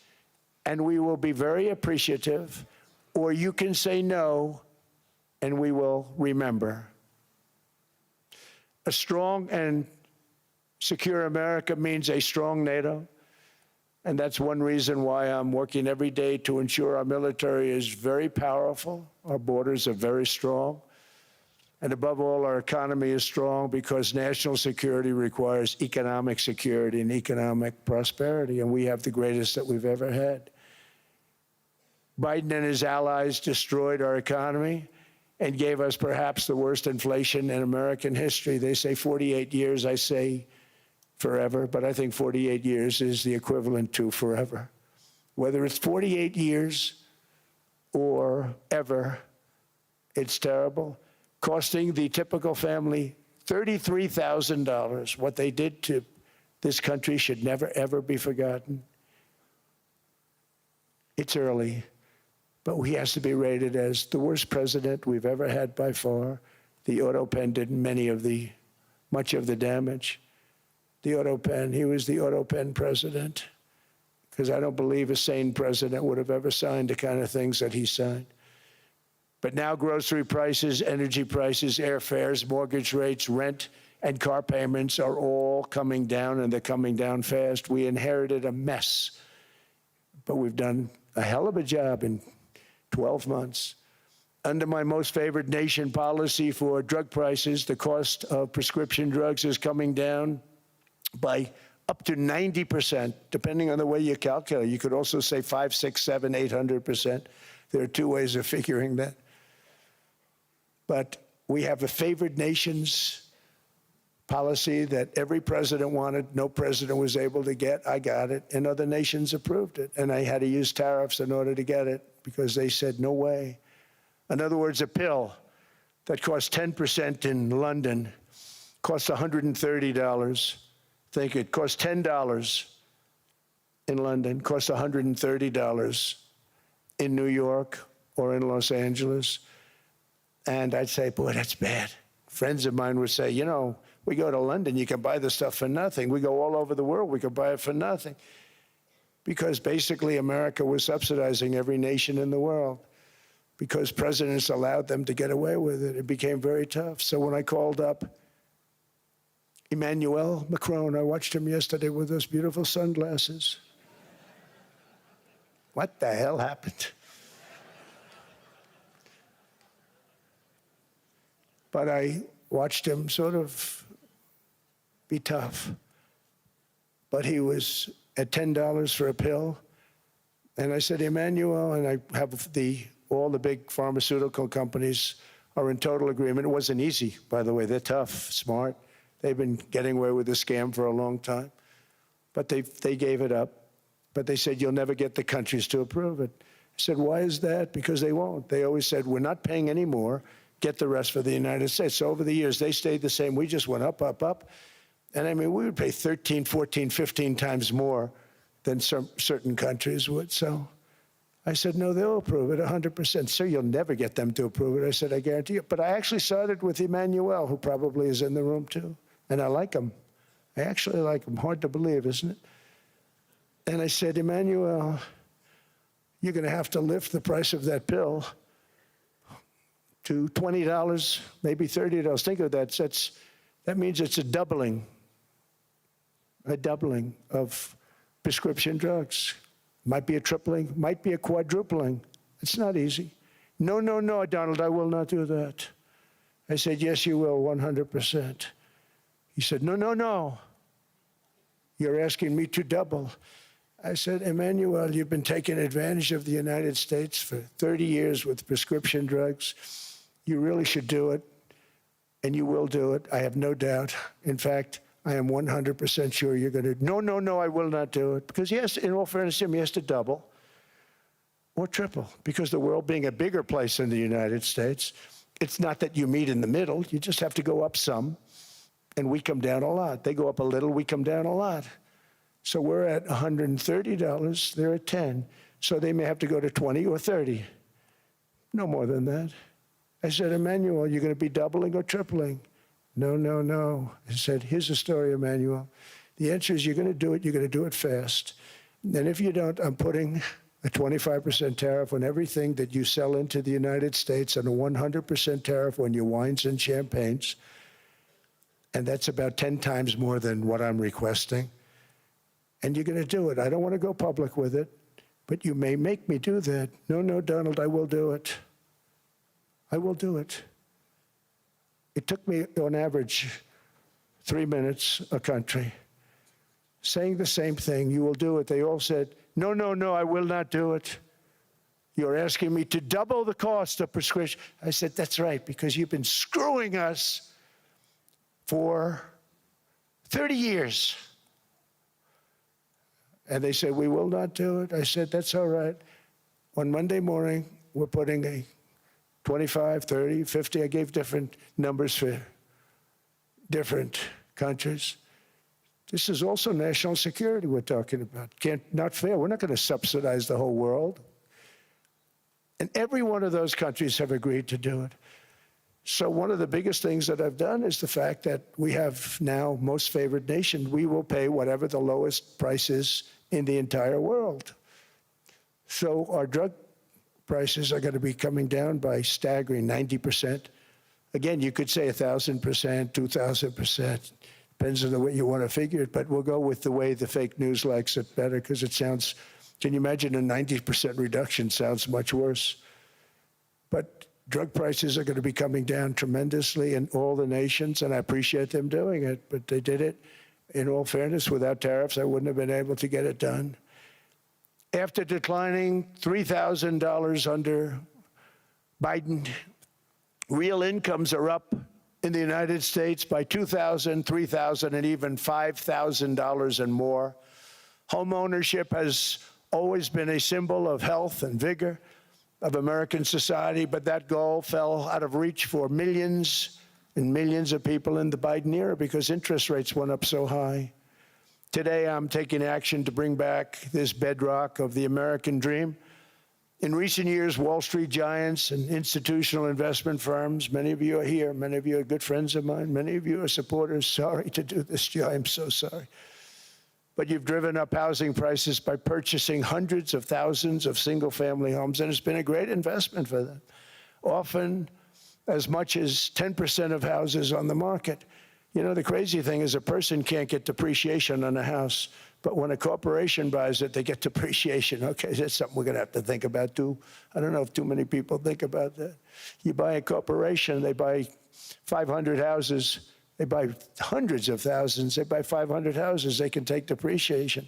S2: and we will be very appreciative, or you can say no, and we will remember. A strong and secure America means a strong NATO, and that's one reason why I'm working every day to ensure our military is very powerful, our borders are very strong, and above all, our economy is strong because national security requires economic security and economic prosperity, and we have the greatest that we've ever had. Biden and his allies destroyed our economy and gave us perhaps the worst inflation in American history. They say 48 years, I say forever, but I think 48 years is the equivalent to forever. Whether it's 48 years or ever, it's terrible, costing the typical family $33,000. What they did to this country should never, ever be forgotten. It's early, but he has to be rated as the worst president we've ever had by far. The auto pen did much of the damage. The auto pen, he was the auto pen president, because I don't believe a sane president would have ever signed the kind of things that he signed. But now grocery prices, energy prices, airfares, mortgage rates, rent, and car payments are all coming down, and they're coming down fast. We inherited a mess, but we've done a hell of a job in 12 months. Under my most favored nation policy for drug prices, the cost of prescription drugs is coming down by up to 90%, depending on the way you calculate. You could also say 5, 6, 7, 800%. There are two ways of figuring that. But we have a favored nations policy that every president wanted, no president was able to get. I got it, and other nations approved it. And I had to use tariffs in order to get it because they said, no way. In other words, a pill that costs 10% in London costs $130. Think it costs $10 in London, costs $130 in New York or in Los Angeles. And I'd say, boy, that's bad. Friends of mine would say, you know, we go to London, you can buy the stuff for nothing. We go all over the world, we can buy it for nothing. Because basically America was subsidizing every nation in the world because presidents allowed them to get away with it. It became very tough. So when I called up Emmanuel Macron, I watched him yesterday with those beautiful sunglasses. What the hell happened? But I watched him sort of be tough. But he was at $10 for a pill. And I said, Emmanuel, and I have all the big pharmaceutical companies are in total agreement. It wasn't easy, by the way. They're tough, smart. They've been getting away with the scam for a long time. But they gave it up. But they said, you'll never get the countries to approve it. I said, why is that? Because they won't. They always said, we're not paying any more. Get the rest for the United States. So over the years, they stayed the same. We just went up, up, up. And I mean, we would pay 13, 14, 15 times more than certain countries would. So I said, no, they'll approve it 100%. Sir, you'll never get them to approve it. I said, I guarantee you. But I actually started with Emmanuel, who probably is in the room too. And I like him. I actually like him. Hard to believe, isn't it? And I said, Emmanuel, you're going to have to lift the price of that pill to $20, maybe $30. Think of that. That means it's a doubling of prescription drugs. Might be a tripling, might be a quadrupling. It's not easy. No, no, no, Donald, I will not do that. I said, yes, you will, 100%. He said, no, no, no. You're asking me to double. I said, Emmanuel, you've been taking advantage of the United States for 30 years with prescription drugs. You really should do it and you will do it. I have no doubt. In fact, I am 100% sure you're going to. No, I will not do it. Because yes, in all fairness, Jim, he has to double or triple. Because the world being a bigger place than the United States, it's not that you meet in the middle. You just have to go up some, and we come down a lot. They go up a little, we come down a lot. So we're at $130, they're at 10. So they may have to go to 20 or 30. No more than that. I said, Emmanuel, you're going to be doubling or tripling? No. I said, here's the story, Emmanuel. The answer is you're going to do it, you're going to do it fast. And if you don't, I'm putting a 25% tariff on everything that you sell into the United States and a 100% tariff on your wines and champagnes. And that's about 10 times more than what I'm requesting. And you're going to do it. I don't want to go public with it, but you may make me do that. No, Donald, I will do it. I will do it. It took me, on average, 3 minutes a country, saying the same thing. You will do it. They all said, no, I will not do it. You're asking me to double the cost of prescription. I said, that's right, because you've been screwing us for 30 years. And they said, we will not do it. I said, that's all right. On Monday morning, we're putting a 25, 30, 50. I gave different numbers for different countries. This is also national security we're talking about. Not fair. We're not going to subsidize the whole world. And every one of those countries have agreed to do it. So one of the biggest things that I've done is the fact that we have now most favored nation. We will pay whatever the lowest price is in the entire world. So our drug prices are going to be coming down by staggering 90%. Again, you could say 1,000%, 2,000%. Depends on the way you want to figure it, but we'll go with the way the fake news likes it better because it sounds, can you imagine a 90% reduction sounds much worse. But drug prices are going to be coming down tremendously in all the nations, and I appreciate them doing it, but they did it. In all fairness, without tariffs, I wouldn't have been able to get it done. After declining $3,000 under Biden, real incomes are up in the United States by $2,000, $3,000, and even $5,000 and more. Home ownership has always been a symbol of health and vigor of American society, but that goal fell out of reach for millions and millions of people in the Biden era because interest rates went up so high. Today, I'm taking action to bring back this bedrock of the American dream. In recent years, Wall Street giants and institutional investment firms, many of you are here, many of you are good friends of mine, many of you are supporters. Sorry to do this to you, I'm so sorry. But you've driven up housing prices by purchasing hundreds of thousands of single-family homes, and it's been a great investment for them. Often as much as 10% of houses on the market. You know, the crazy thing is a person can't get depreciation on a house, but when a corporation buys it, they get depreciation. Okay, that's something we're going to have to think about, too. I don't know if too many people think about that. You buy a corporation, they buy 500 houses. They buy hundreds of thousands. They buy 500 houses. They can take depreciation.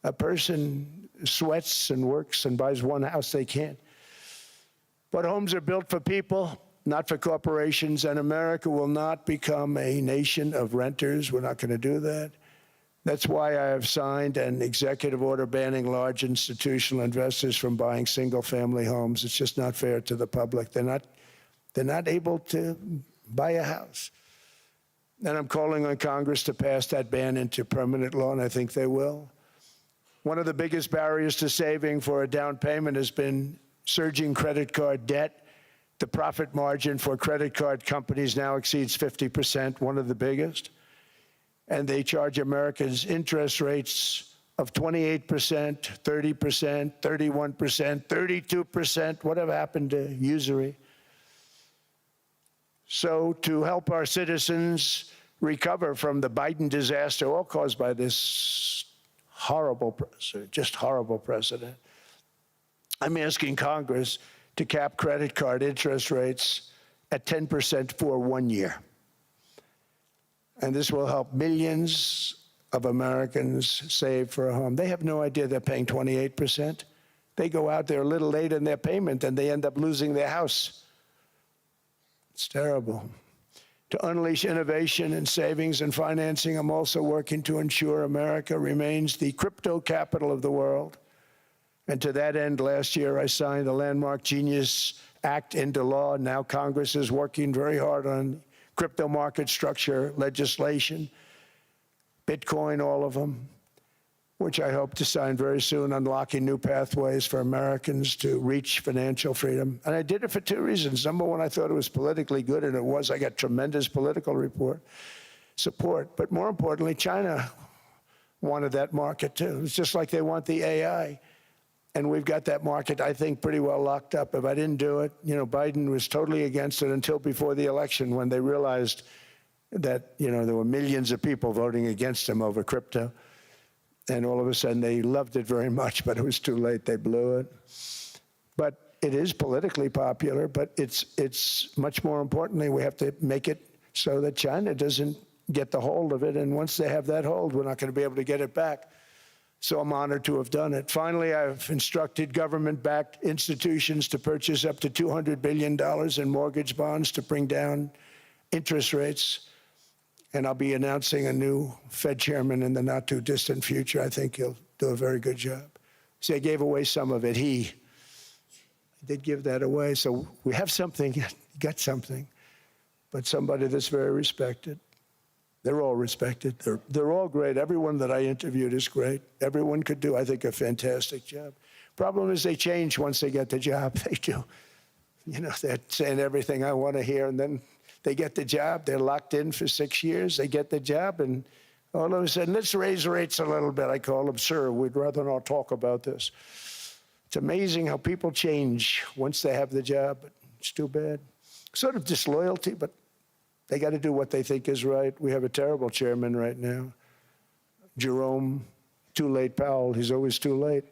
S2: A person sweats and works and buys one house, they can't. But homes are built for people, not for corporations, and America will not become a nation of renters. We're not going to do that. That's why I have signed an executive order banning large institutional investors from buying single-family homes. It's just not fair to the public. They're not able to buy a house. And I'm calling on Congress to pass that ban into permanent law, and I think they will. One of the biggest barriers to saving for a down payment has been surging credit card debt. The profit margin for credit card companies now exceeds 50%, one of the biggest. And they charge Americans interest rates of 28%, 30%, 31%, 32%. Whatever happened to usury? So to help our citizens recover from the Biden disaster, all caused by this horrible precedent, I'm asking Congress to cap credit card interest rates at 10% for 1 year. And this will help millions of Americans save for a home. They have no idea they're paying 28%. They go out there a little late in their payment and they end up losing their house. It's terrible. To unleash innovation in savings and financing, I'm also working to ensure America remains the crypto capital of the world. And to that end, last year, I signed the landmark Genius Act into law. Now Congress is working very hard on crypto market structure legislation, Bitcoin, all of them, which I hope to sign very soon, unlocking new pathways for Americans to reach financial freedom. And I did it for two reasons. Number one, I thought it was politically good, and it was. I got tremendous political support. But more importantly, China wanted that market too. It's just like they want the AI. And we've got that market, I think, pretty well locked up. If I didn't do it, Biden was totally against it until before the election, when they realized that, there were millions of people voting against him over crypto. And all of a sudden, they loved it very much, but it was too late. They blew it. But it is politically popular, but it's much more importantly, we have to make it so that China doesn't get the hold of it. And once they have that hold, we're not going to be able to get it back. So I'm honored to have done it. Finally, I've instructed government-backed institutions to purchase up to $200 billion in mortgage bonds to bring down interest rates. And I'll be announcing a new Fed chairman in the not-too-distant future. I think he'll do a very good job. See, I gave away some of it. He did give that away. So we have something, got something, but somebody that's very respected. They're all respected. They're all great. Everyone that I interviewed is great. Everyone could do, I think, a fantastic job. Problem is they change once they get the job. They do. They're saying everything I want to hear, and then they get the job. They're locked in for 6 years. They get the job, and all of a sudden, let's raise rates a little bit. I call them, sir, we'd rather not talk about this. It's amazing how people change once they have the job, but it's too bad. Sort of disloyalty, but they got to do what they think is right. We have a terrible chairman right now, Jerome, too late Powell. He's always too late.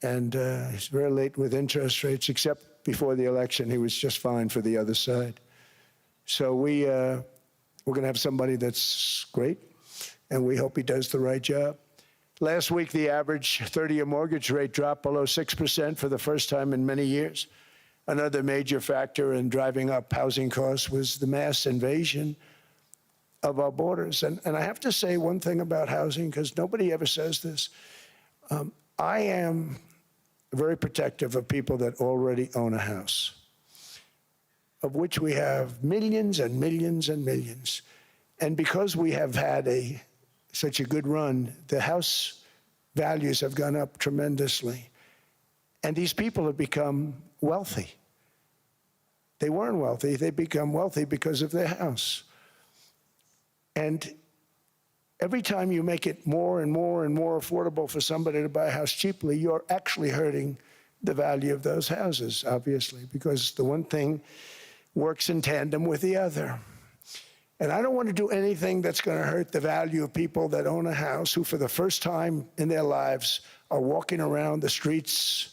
S2: And he's very late with interest rates, except before the election, he was just fine for the other side. So we're going to have somebody that's great, and we hope he does the right job. Last week, the average 30-year mortgage rate dropped below 6% for the first time in many years. Another major factor in driving up housing costs was the mass invasion of our borders. And I have to say one thing about housing, because nobody ever says this. I am very protective of people that already own a house, of which we have millions and millions and millions. And because we have had such a good run, the house values have gone up tremendously. And these people have become wealthy. They weren't wealthy. They become wealthy because of their house. And every time you make it more and more and more affordable for somebody to buy a house cheaply, you're actually hurting the value of those houses, obviously, because the one thing works in tandem with the other. And I don't want to do anything that's going to hurt the value of people that own a house, who for the first time in their lives are walking around the streets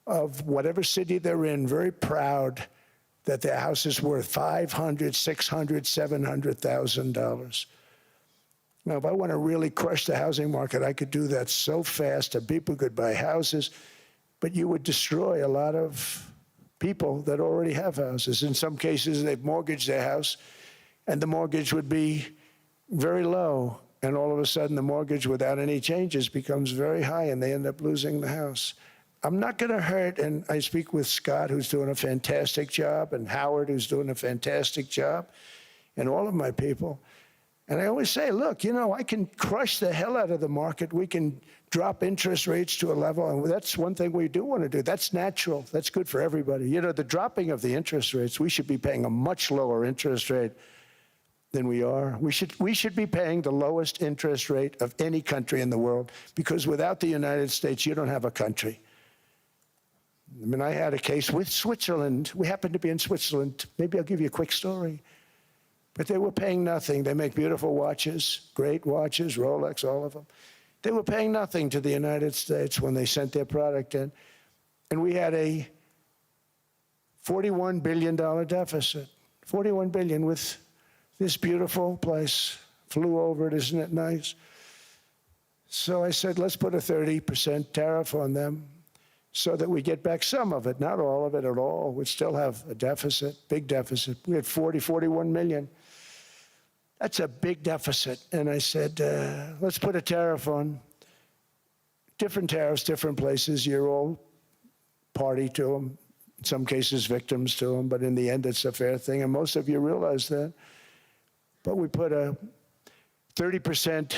S2: of whatever city they're in, very proud that their house is worth $500,000, $600,000, $700,000. Now, if I want to really crush the housing market, I could do that so fast that people could buy houses, but you would destroy a lot of people that already have houses. In some cases, they've mortgaged their house, and the mortgage would be very low, and all of a sudden, the mortgage without any changes becomes very high, and they end up losing the house. I'm not going to hurt, and I speak with Scott, who's doing a fantastic job, and Howard, who's doing a fantastic job, and all of my people. And I always say, look, I can crush the hell out of the market. We can drop interest rates to a level, and that's one thing we do want to do. That's natural. That's good for everybody. The dropping of the interest rates, we should be paying a much lower interest rate than we are. We should be paying the lowest interest rate of any country in the world, because without the United States, you don't have a country. I mean, I had a case with Switzerland. We happened to be in Switzerland. Maybe I'll give you a quick story. But they were paying nothing. They make beautiful watches, great watches, Rolex, all of them. They were paying nothing to the United States when they sent their product in. And we had a $41 billion deficit. $41 billion with this beautiful place. Flew over it, isn't it nice? So I said, let's put a 30% tariff on them. so that we get back some of it, not all of it at all. We still have a deficit, big deficit. We had 41 million. That's a big deficit. And I said, let's put a tariff on. Different tariffs, different places. You're all party to them. In some cases, victims to them. But in the end, it's a fair thing. And most of you realize that. But we put a 30%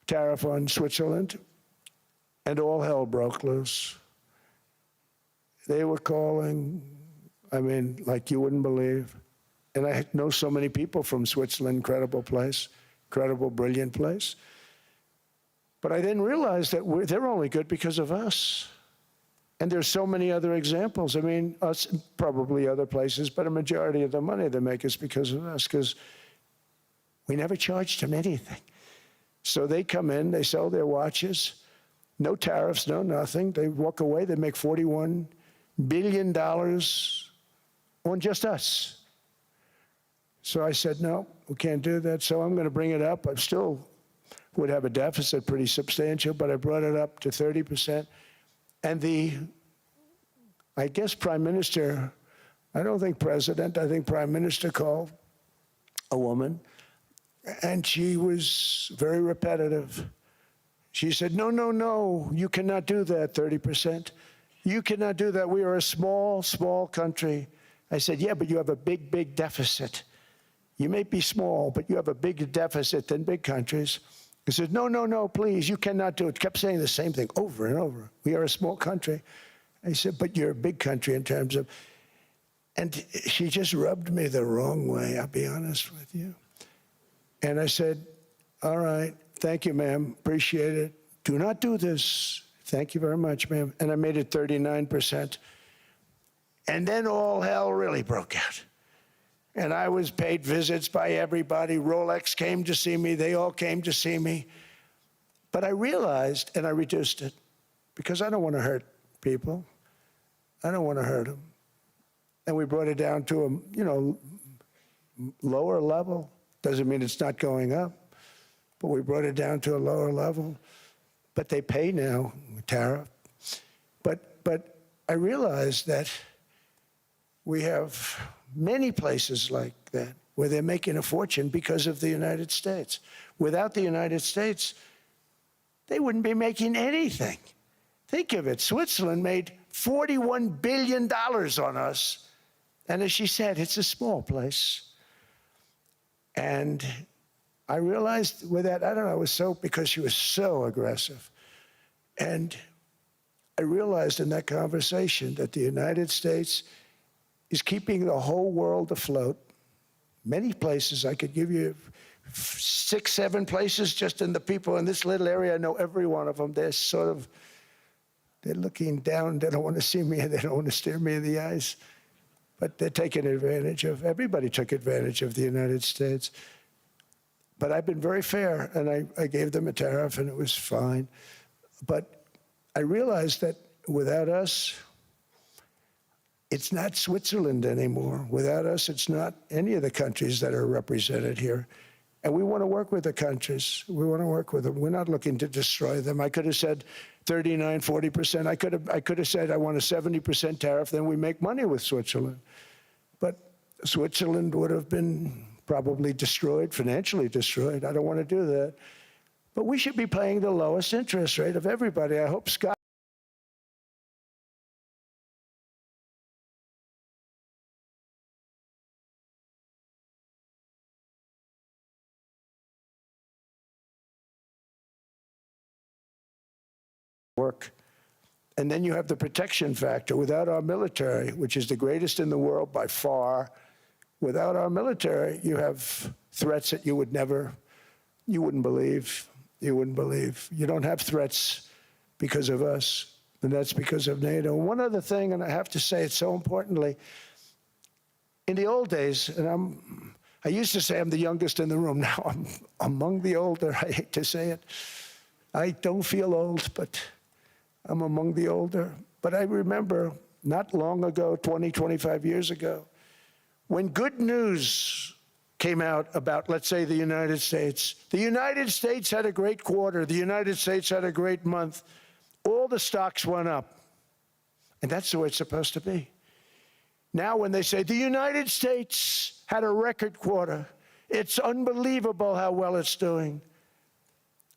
S2: tariff on Switzerland, and all hell broke loose. They were calling, I mean, like you wouldn't believe. And I know so many people from Switzerland, incredible place, incredible, brilliant place. But I then realized that they're only good because of us. And there's so many other examples. I mean, us, probably other places, but a majority of the money they make is because of us, because we never charged them anything. So they come in, they sell their watches, no tariffs, no nothing. They walk away, they make $41 billion on just us. So I said, no, we can't do that. So I'm going to bring it up. I still would have a deficit pretty substantial, but I brought it up to 30%. And I guess Prime Minister, I don't think President, I think Prime Minister called a woman, and she was very repetitive. She said, no, no, no, you cannot do that, 30%. You cannot do that. We are a small, small country. I said, yeah, but you have a big, big deficit. You may be small, but you have a bigger deficit than big countries. He said, no, no, no, please, you cannot do it. Kept saying the same thing over and over. We are a small country. I said, but you're a big country in terms of, and she just rubbed me the wrong way, I'll be honest with you. And I said, all right, thank you, ma'am, appreciate it. Do not do this. Thank you very much, ma'am. And I made it 39%. And then all hell really broke out. And I was paid visits by everybody. Rolex came to see me. They all came to see me. But I realized, and I reduced it, because I don't want to hurt people. I don't want to hurt them. And we brought it down to a, lower level. Doesn't mean it's not going up, but we brought it down to a lower level. But they pay now, tariff. But I realized that we have many places like that where they're making a fortune because of the United States. Without the United States, they wouldn't be making anything. Think of it. Switzerland made $41 billion on us. And as she said, it's a small place. And I realized with that, I don't know, it was so, because she was so aggressive. And I realized in that conversation that the United States is keeping the whole world afloat. Many places, I could give you 6, 7 places just in the people in this little area. I know every one of them. They're looking down. They don't want to see me. They don't want to stare me in the eyes. But they're taking advantage of, everybody took advantage of the United States. But I've been very fair, and I gave them a tariff, and it was fine. But I realized that without us, it's not Switzerland anymore. Without us, it's not any of the countries that are represented here. And we want to work with the countries. We want to work with them. We're not looking to destroy them. I could have said 39, 40%. I could have said I want a 70% tariff, then we make money with Switzerland. But Switzerland would have been probably destroyed, financially destroyed. I don't want to do that. But we should be paying the lowest interest rate of everybody. I hope Scott work. And then you have the protection factor. Without our military, which is the greatest in the world by far, without our military, you have threats that you wouldn't believe. You wouldn't believe. You don't have threats because of us, and that's because of NATO. One other thing, and I have to say it so importantly, in the old days, and I used to say I'm the youngest in the room. Now I'm among the older. I hate to say it. I don't feel old, but I'm among the older. But I remember not long ago, 20, 25 years ago, when good news came out about, let's say, the United States. The United States had a great quarter. The United States had a great month. all the stocks went up. And that's the way it's supposed to be. Now when they say the United States had a record quarter, it's unbelievable how well it's doing,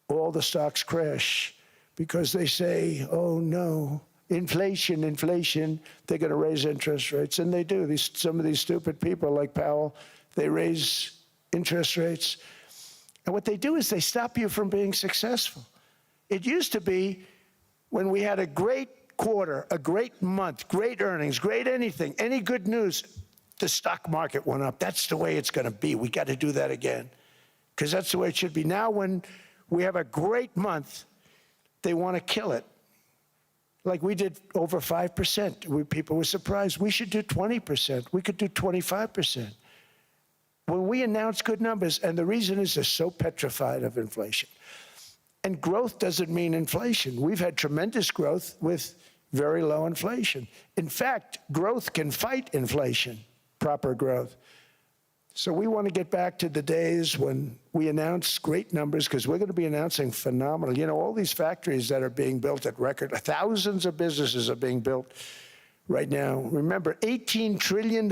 S2: all the stocks crash because they say, oh no, inflation, inflation, they're going to raise interest rates. And they do. Some of these stupid people like Powell, they raise interest rates. And what they do is they stop you from being successful. It used to be when we had a great quarter, a great month, great earnings, great anything, any good news, the stock market went up. That's the way it's going to be. We got to do that again because that's the way it should be. Now when we have a great month, they want to kill it. Like we did over 5%. People were surprised. We should do 20%. We could do 25%. When we announce good numbers, and the reason is they're so petrified of inflation. And growth doesn't mean inflation. We've had tremendous growth with very low inflation. In fact, growth can fight inflation, proper growth. So we want to get back to the days when we announce great numbers, because we're going to be announcing phenomenal. You know, all these factories that are being built at record, thousands of businesses are being built right now. Remember, $18 trillion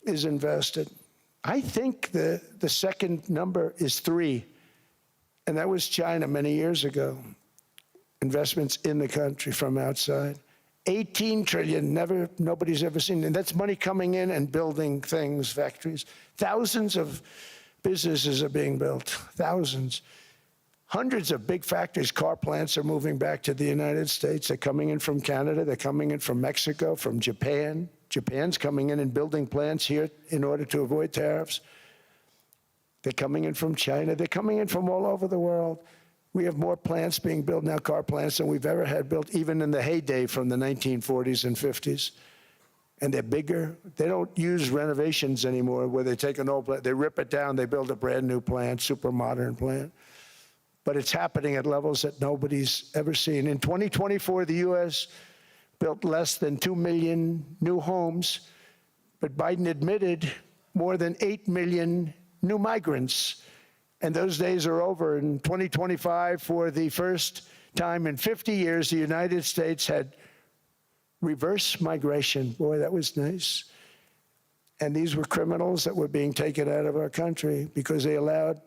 S2: is invested. I think the second number is 3. And that was China many years ago. Investments in the country from outside. 18 trillion, nobody's ever seen. And that's money coming in and building things, factories. Thousands of businesses are being built, thousands. Hundreds of big factories, car plants are moving back to the United States. They're coming in from Canada, they're coming in from Mexico, from Japan. Japan's coming in and building plants here in order to avoid tariffs. They're coming in from China. They're coming in from all over the world. We have more plants being built now, car plants, than we've ever had built, even in the heyday from the 1940s and 50s. And they're bigger. They don't use renovations anymore where they take an old plant, they rip it down, they build a brand new plant, super modern plant. But it's happening at levels that nobody's ever seen. In 2024, the U.S. built less than 2 million new homes, but Biden admitted more than 8 million new migrants. And those days are over. In 2025, for the first time in 50 years, the United States had reverse migration. Boy, that was nice. And these were criminals that were being taken out of our country because they allowed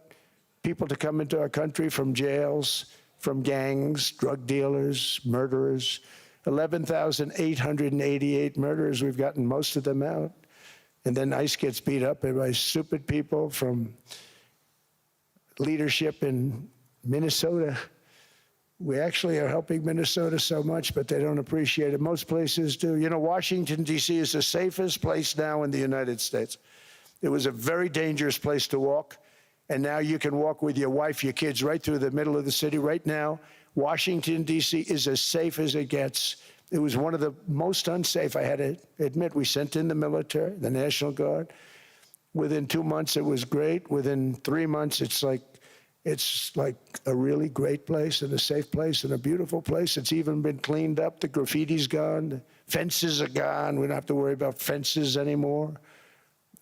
S2: people to come into our country from jails, from gangs, drug dealers, murderers. 11,888 murderers. We've gotten most of them out. And then ICE gets beat up by stupid people from leadership in Minnesota. We actually are helping Minnesota so much, but they don't appreciate it. Most places do. You know, Washington, D.C. is the safest place now in the United States. It was a very dangerous place to walk, and now you can walk with your wife, your kids, right through the middle of the city. Right now, Washington, D.C. is as safe as it gets. It was one of the most unsafe, I had to admit. We sent in the military, the National Guard. Within 2 months, it was great. Within 3 months, it's like a really great place and a safe place and a beautiful place. It's even been cleaned up. The graffiti's gone. The fences are gone. We don't have to worry about fences anymore.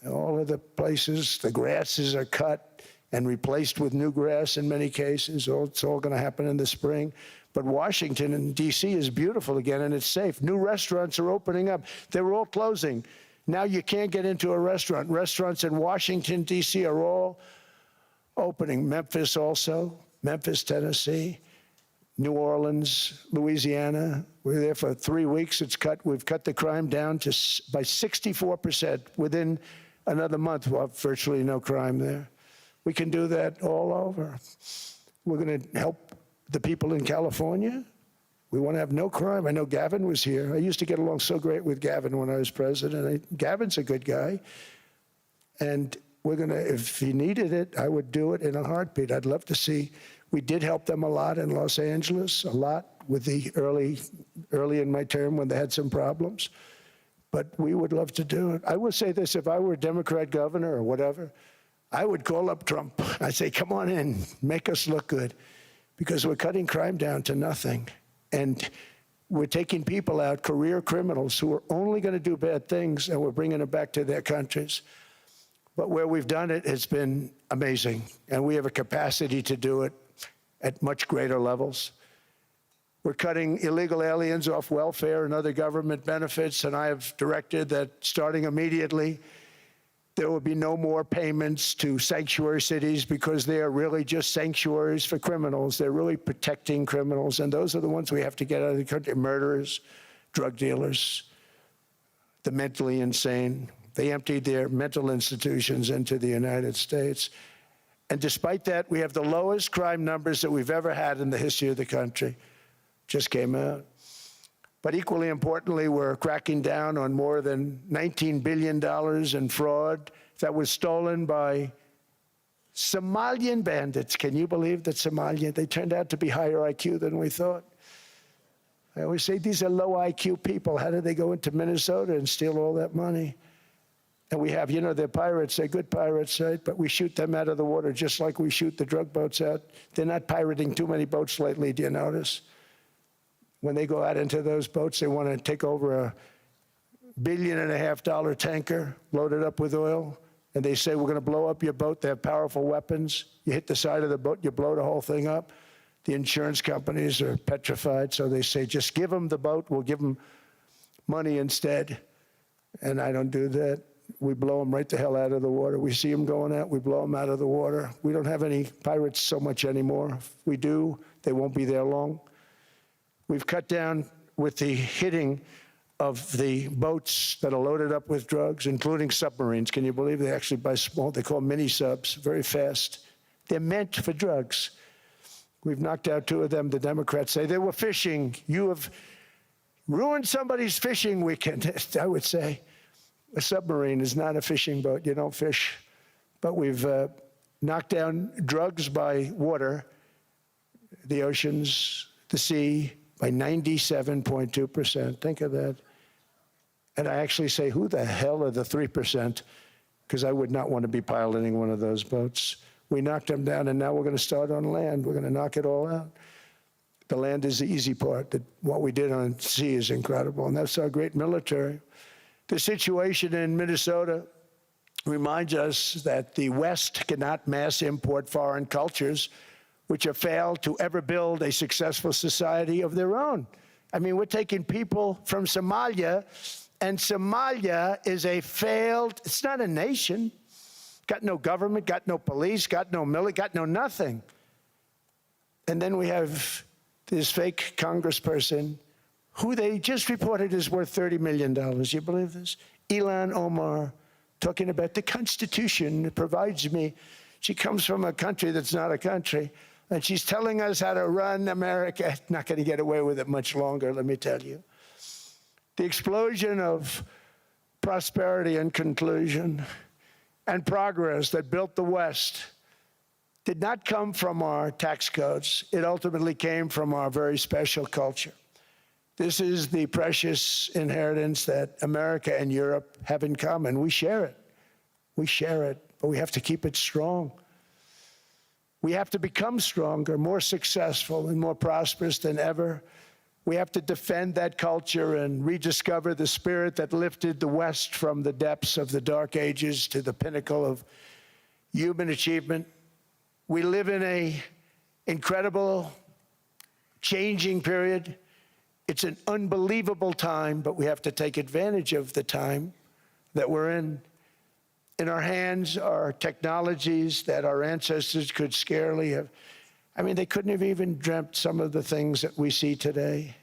S2: All of the places, the grasses are cut and replaced with new grass in many cases. It's all going to happen in the spring. But Washington and D.C. is beautiful again, and it's safe. New restaurants are opening up. They were all closing. Now you can't get into a restaurant. Restaurants in Washington, D.C. are all opening. Memphis also, Memphis, Tennessee, New Orleans, Louisiana. We were there for 3 weeks. We've cut the crime down by 64%. Within another month, we'll have virtually no crime there. We can do that all over. We're going to help the people in California. We want to have no crime. I know Gavin was here. I used to get along so great with Gavin when I was president. Gavin's a good guy. And we're going to, if he needed it, I would do it in a heartbeat. I'd love to see. We did help them a lot in Los Angeles, a lot with the early in my term when they had some problems. But we would love to do it. I will say this, if I were a Democrat governor or whatever, I would call up Trump. I'd say, come on in, make us look good. Because we're cutting crime down to nothing. And we're taking people out, career criminals, who are only going to do bad things, and we're bringing them back to their countries. But where we've done it, it's been amazing. And we have a capacity to do it at much greater levels. We're cutting illegal aliens off welfare and other government benefits, and I have directed that starting immediately, there will be no more payments to sanctuary cities because they are really just sanctuaries for criminals. They're really protecting criminals, and those are the ones we have to get out of the country: murderers, drug dealers, the mentally insane. They emptied their mental institutions into the United States. And despite that, we have the lowest crime numbers that we've ever had in the history of the country. Just came out. But equally importantly, we're cracking down on more than $19 billion in fraud that was stolen by Somalian bandits. Can you believe that Somalia, they turned out to be higher IQ than we thought. I always say these are low IQ people. How did they go into Minnesota and steal all that money? And we have, you know, they're pirates, they're good pirates, right? But we shoot them out of the water just like we shoot the drug boats out. They're not pirating too many boats lately, do you notice? When they go out into those boats, they want to take over $1.5 billion tanker loaded up with oil, and they say, we're going to blow up your boat. They have powerful weapons. You hit the side of the boat, you blow the whole thing up. The insurance companies are petrified, so they say, just give them the boat, we'll give them money instead. And I don't do that. We blow them right the hell out of the water. We see them going out, we blow them out of the water. We don't have any pirates so much anymore. If we do, they won't be there long. We've cut down with the hitting of the boats that are loaded up with drugs, including submarines. Can you believe they actually buy small, they call mini subs, very fast. They're meant for drugs. We've knocked out 2 of them. The Democrats say they were fishing. You have ruined somebody's fishing weekend, I would say. A submarine is not a fishing boat. You don't fish. But we've knocked down drugs by water, the oceans, the sea, by 97.2%. Think of that. And I actually say, who the hell are the 3%? Because I would not want to be piloting one of those boats. We knocked them down, and now we're going to start on land. We're going to knock it all out. The land is the easy part. What we did on sea is incredible, and that's our great military. The situation in Minnesota reminds us that the West cannot mass import foreign cultures which have failed to ever build a successful society of their own. I mean, we're taking people from Somalia, and Somalia is a failed, it's not a nation. Got no government, got no police, got no military, got no nothing. And then we have this fake congressperson who they just reported is worth $30 million. You believe this? Ilhan Omar, talking about the Constitution provides me. She comes from a country that's not a country, and she's telling us how to run America. Not going to get away with it much longer, let me tell you. The explosion of prosperity and conclusion and progress that built the West did not come from our tax codes. It ultimately came from our very special culture. This is the precious inheritance that America and Europe have in common. We share it. We share it, but we have to keep it strong. We have to become stronger, more successful, and more prosperous than ever. We have to defend that culture and rediscover the spirit that lifted the West from the depths of the Dark Ages to the pinnacle of human achievement. We live in an incredible, changing period. It's an unbelievable time, but we have to take advantage of the time that we're in. In our hands are technologies that our ancestors could scarcely have. I mean, they couldn't have even dreamt some of the things that we see today.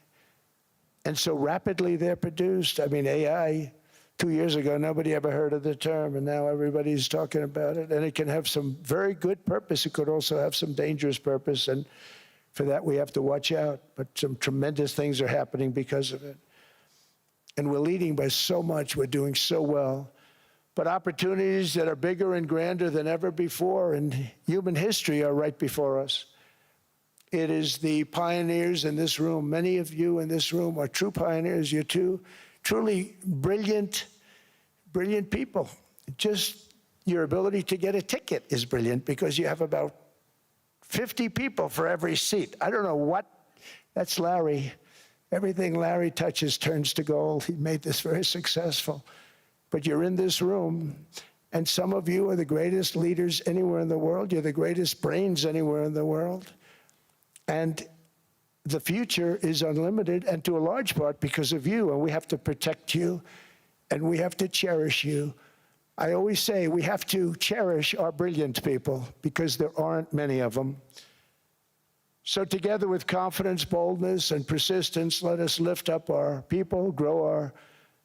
S2: And so rapidly they're produced. I mean, AI, 2 years ago, nobody ever heard of the term, and now everybody's talking about it. And it can have some very good purpose. It could also have some dangerous purpose, and for that we have to watch out. But some tremendous things are happening because of it. And we're leading by so much. We're doing so well. But opportunities that are bigger and grander than ever before in human history are right before us. It is the pioneers in this room. Many of you in this room are true pioneers. You're truly brilliant people. Just your ability to get a ticket is brilliant because you have about 50 people for every seat. I don't know what, that's Larry. Everything Larry touches turns to gold. He made this very successful. But you're in this room, and some of you are the greatest leaders anywhere in the world. You're the greatest brains anywhere in the world. And the future is unlimited, and to a large part because of you, and we have to protect you, and we have to cherish you. I always say we have to cherish our brilliant people because there aren't many of them. So together with confidence, boldness, and persistence, let us lift up our people, grow our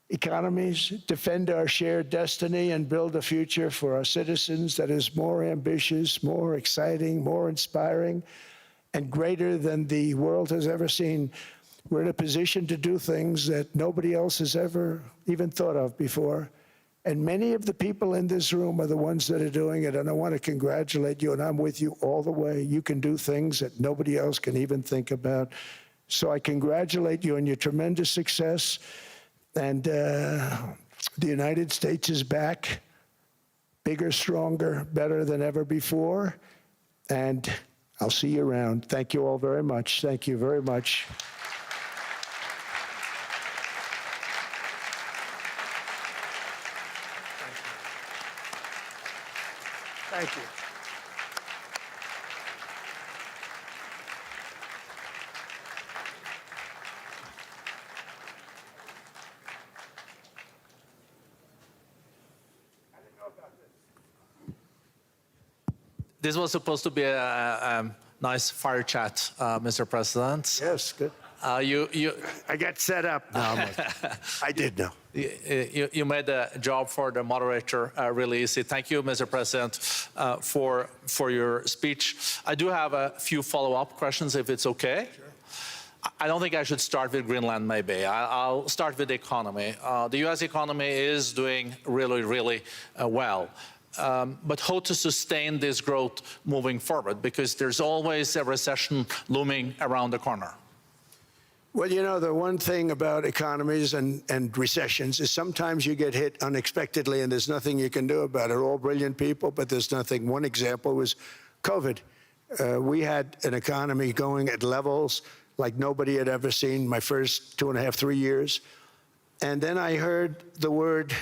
S2: economies, defend our shared destiny, and build a future for our citizens that is more ambitious, more exciting, more inspiring, and greater than the world has ever seen. We're in a position to do things that nobody else has ever even thought of before. And many of the people in this room are the ones that are doing it, and I want to congratulate you, and I'm with you all the way. You can do things that nobody else can even think about. So I congratulate you on your tremendous success. And the United States is back, bigger, stronger, better than ever before. And I'll see you around. Thank you all very much. Thank you very much. Thank you.
S3: This was supposed to be a nice fire chat, Mr. President.
S2: Yes, good. I got set up. No, I did know.
S3: You made the job for the moderator really easy. Thank you, Mr. President, for your speech. I do have a few follow-up questions, if it's okay. Sure. I don't think I should start with Greenland, maybe. I'll start with the economy. The U.S. economy is doing really, really well. But how to sustain this growth moving forward? Because there's always a recession looming around the corner.
S2: Well, you know, the one thing about economies and recessions is sometimes you get hit unexpectedly and there's nothing you can do about it. All brilliant people, but there's nothing. One example was COVID. We had an economy going at levels like nobody had ever seen my first 2.5, 3 years. And then I heard the word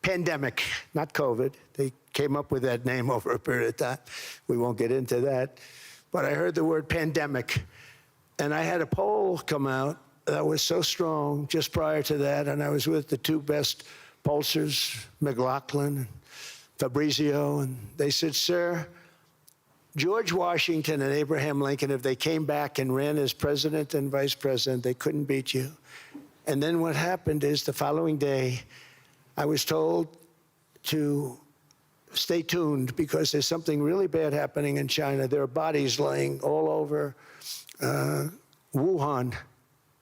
S2: pandemic, not COVID. They came up with that name over a period of time. We won't get into that. But I heard the word pandemic. And I had a poll come out that was so strong just prior to that, and I was with the two best pollsters, McLaughlin and Fabrizio, and they said, sir, George Washington and Abraham Lincoln, if they came back and ran as president and vice president, they couldn't beat you. And then what happened is the following day, I was told to stay tuned because there's something really bad happening in China. There are bodies laying all over Wuhan,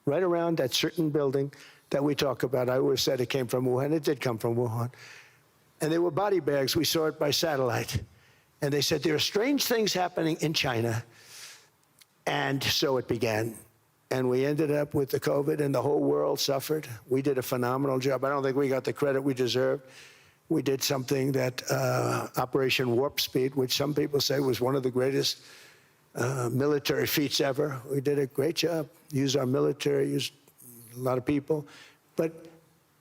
S2: right around that certain building that we talk about. I always said it came from Wuhan. It did come from Wuhan. And they were body bags. We saw it by satellite. And they said, there are strange things happening in China. And so it began. And we ended up with the COVID, and the whole world suffered. We did a phenomenal job. I don't think we got the credit we deserved. We did something that Operation Warp Speed, which some people say was one of the greatest military feats ever. We did a great job. Used our military, used a lot of people. But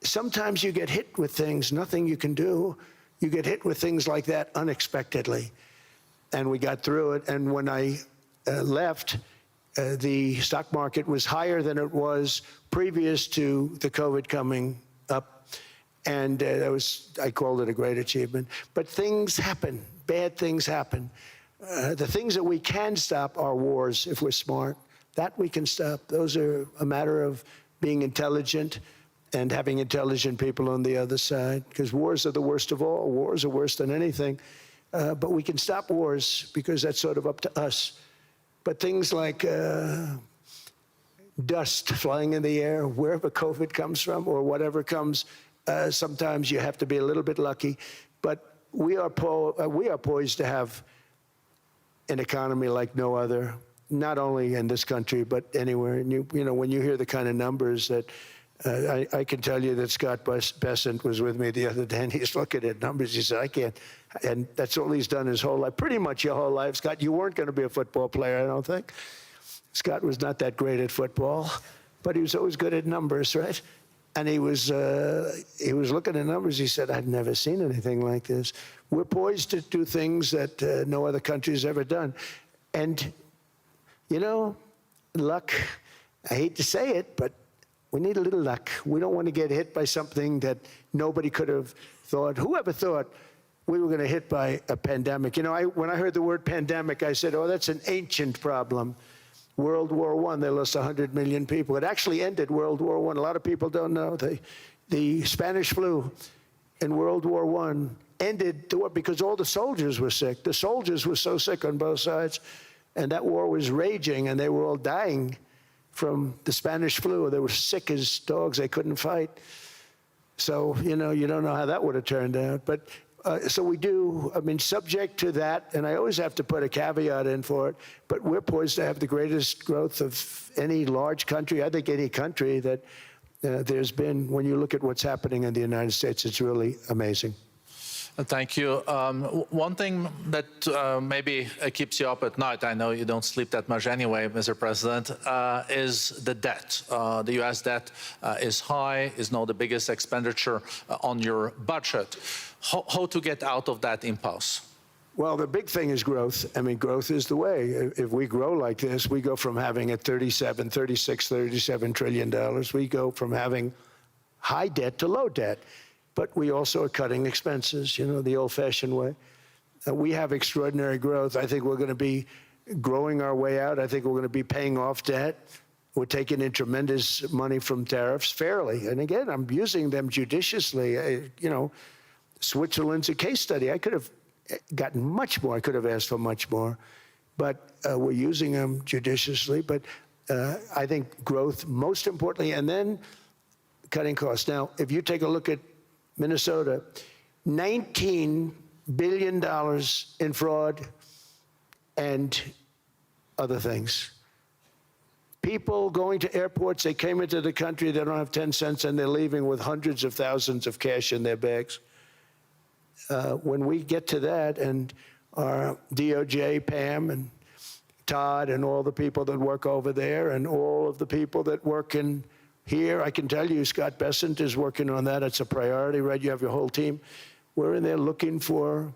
S2: sometimes you get hit with things, nothing you can do. You get hit with things like that unexpectedly. And we got through it. And when I left, the stock market was higher than it was previous to the COVID coming up. And that was, I called it a great achievement. But things happen, bad things happen. The things that we can stop are wars if we're smart. That we can stop. Those are a matter of being intelligent and having intelligent people on the other side, because wars are the worst of all. Wars are worse than anything. But we can stop wars because that's sort of up to us. But things like dust flying in the air, wherever COVID comes from or whatever comes, sometimes you have to be a little bit lucky. But we are poised to have an economy like no other, not only in this country, but anywhere. And you know, when you hear the kind of numbers that, I can tell you that Scott Bessent was with me the other day, and he's looking at numbers. He said, I can't. And that's all he's done his whole life, pretty much your whole life. Scott, you weren't going to be a football player, I don't think. Scott was not that great at football, but he was always good at numbers, right? And he was looking at numbers. He said, I've never seen anything like this. We're poised to do things that no other country has ever done. And, you know, luck. I hate to say it, but we need a little luck. We don't want to get hit by something that nobody could have thought. Whoever thought we were going to hit by a pandemic? You know, when I heard the word pandemic, I said, oh, that's an ancient problem. World War I, they lost 100 million people. It actually ended World War I. A lot of people don't know. The Spanish flu in World War I ended the war because all the soldiers were sick. The soldiers were so sick on both sides, and that war was raging, and they were all dying from the Spanish flu. They were sick as dogs. They couldn't fight. So, you know, you don't know how that would have turned out. But so we do, I mean, subject to that, and I always have to put a caveat in for it, but we're poised to have the greatest growth of any large country, I think any country that there's been. When you look at what's happening in the United States, it's really amazing.
S3: Thank you. One thing that maybe keeps you up at night, I know you don't sleep that much anyway, Mr. President, is the debt. The U.S. debt is high, is now the biggest expenditure on your budget. How to get out of that impasse?
S2: Well, the big thing is growth. I mean, growth is the way. If we grow like this, we go from having at $37 trillion. We go from having high debt to low debt. But we also are cutting expenses, you know, the old-fashioned way. We have extraordinary growth. I think we're going to be growing our way out. I think we're going to be paying off debt. We're taking in tremendous money from tariffs fairly. And again, I'm using them judiciously. You know, Switzerland's a case study. I could have gotten much more. I could have asked for much more. But we're using them judiciously. But I think growth, most importantly, and then cutting costs. Now, if you take a look at Minnesota, $19 billion in fraud and other things. People going to airports, they came into the country, they don't have 10 cents, and they're leaving with hundreds of thousands of cash in their bags. When we get to that, and our DOJ, Pam, and Todd, and all the people that work over there, and all of the people that work in here, I can tell you, Scott Bessent is working on that. It's a priority, right? You have your whole team. We're in there looking for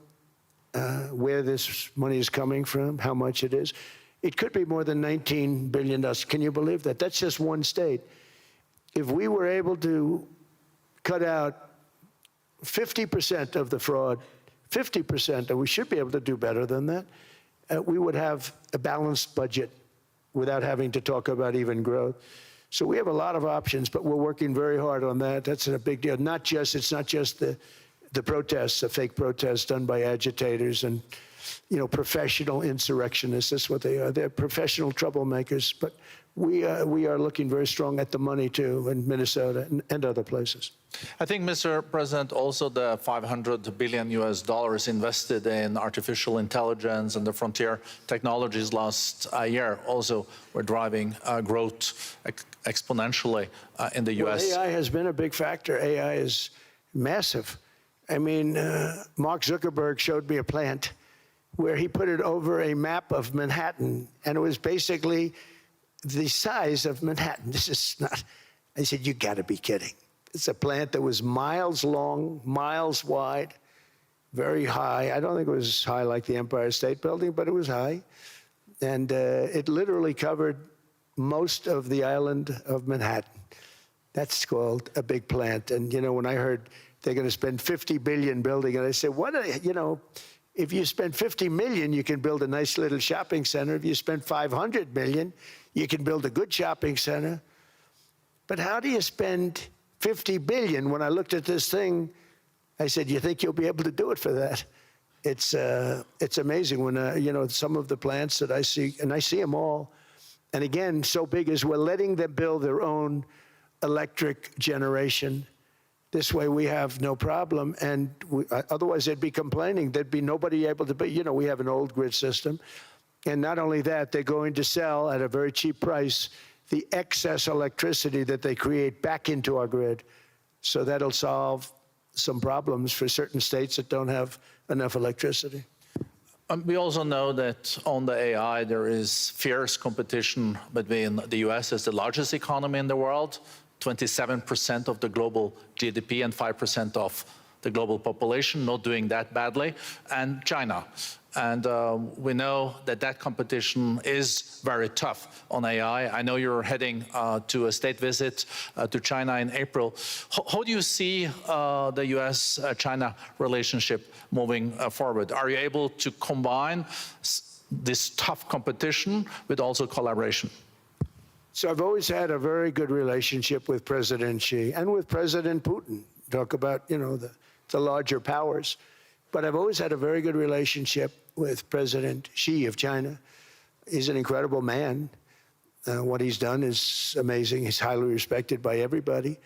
S2: where this money is coming from, how much it is. It could be more than $19 billion. Can you believe that? That's just one state. If we were able to cut out 50% of the fraud, 50%, and we should be able to do better than that, we would have a balanced budget without having to talk about even growth. So we have a lot of options, but we're working very hard on that. That's a big deal. It's not just the protests, the fake protests done by agitators and, you know, professional insurrectionists. That's what they are. They're professional troublemakers. But we are looking very strong at the money too in Minnesota and other places.
S3: I think, Mr. President, also the $500 billion invested in artificial intelligence and the frontier technologies last year also were driving growth exponentially in the U.S.
S2: Well, AI has been a big factor. AI is massive. I mean, Mark Zuckerberg showed me a plant where he put it over a map of Manhattan, and it was basically the size of Manhattan. This is not, I said, you got to be kidding. It's a plant that was miles long, miles wide, very high. I don't think it was high like the Empire State Building, but it was high. And it literally covered most of the island of Manhattan. That's called a big plant. And, you know, when I heard they're going to spend $50 billion building it, I said, what, you know, if you spend $50 million, you can build a nice little shopping center. If you spend $500 million, you can build a good shopping center. But how do you spend $50 billion? When I looked at this thing, I said, you think you'll be able to do it for that? It's amazing when, you know, some of the plants that I see, and I see them all, and again, so big is we're letting them build their own electric generation. This way we have no problem, and otherwise they'd be complaining. There'd be nobody able to, you know, we have an old grid system. And not only that, they're going to sell at a very cheap price the excess electricity that they create back into our grid. So that'll solve some problems for certain states that don't have enough electricity.
S3: We also know that on the AI, there is fierce competition between the U.S. as the largest economy in the world, 27% of the global GDP and 5% of the global population, not doing that badly, and China. And we know that that competition is very tough on AI. I know you're heading to a state visit to China in April. How do you see the US-China relationship moving forward? Are you able to combine this tough competition with also collaboration?
S2: So I've always had a very good relationship with President Xi and with President Putin. Talk about, the larger powers. But I've always had a very good relationship with President Xi of China. He's an incredible man. What he's done is amazing. He's highly respected by everybody.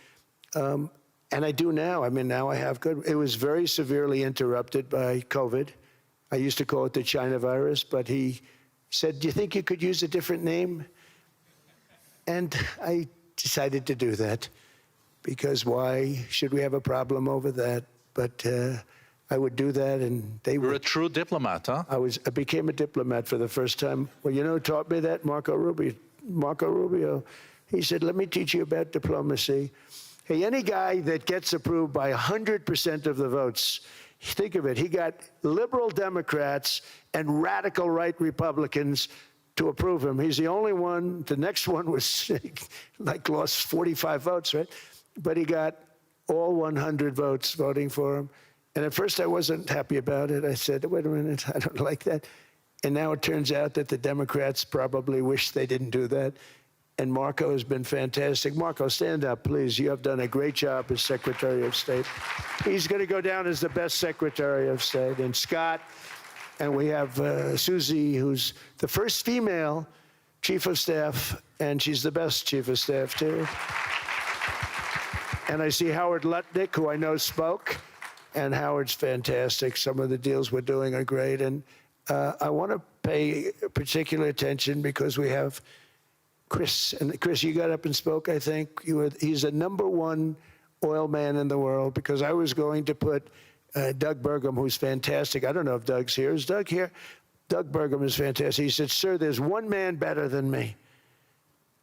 S2: And I do now. I mean, now I have good. It was very severely interrupted by COVID. I used to call it the China virus, but he said, do you think you could use a different name? And I decided to do that, because why should we have a problem over that? But I would do that, and they were.
S3: You're a true diplomat, huh?
S2: I became a diplomat for the first time. Well, you know who taught me that? Marco Rubio. He said, let me teach you about diplomacy. Hey, any guy that gets approved by 100% of the votes, think of it, he got liberal Democrats and radical right Republicans to approve him. He's the only one. The next one was lost 45 votes, right? But he got all 100 votes voting for him. And at first I wasn't happy about it. I said, wait a minute, I don't like that. And now it turns out that the Democrats probably wish they didn't do that. And Marco has been fantastic. Marco, stand up, please. You have done a great job as Secretary of State. He's going to go down as the best Secretary of State. And Scott, and we have Susie, who's the first female Chief of Staff, and she's the best Chief of Staff, too. And I see Howard Lutnick, who I know spoke. And Howard's fantastic. Some of the deals we're doing are great. And I want to pay particular attention because we have Chris. And Chris, you got up and spoke, I think. He's the #1 oil man in the world, because I was going to put Doug Burgum, who's fantastic. I don't know if Doug's here. Is Doug here? Doug Burgum is fantastic. He said, sir, there's one man better than me.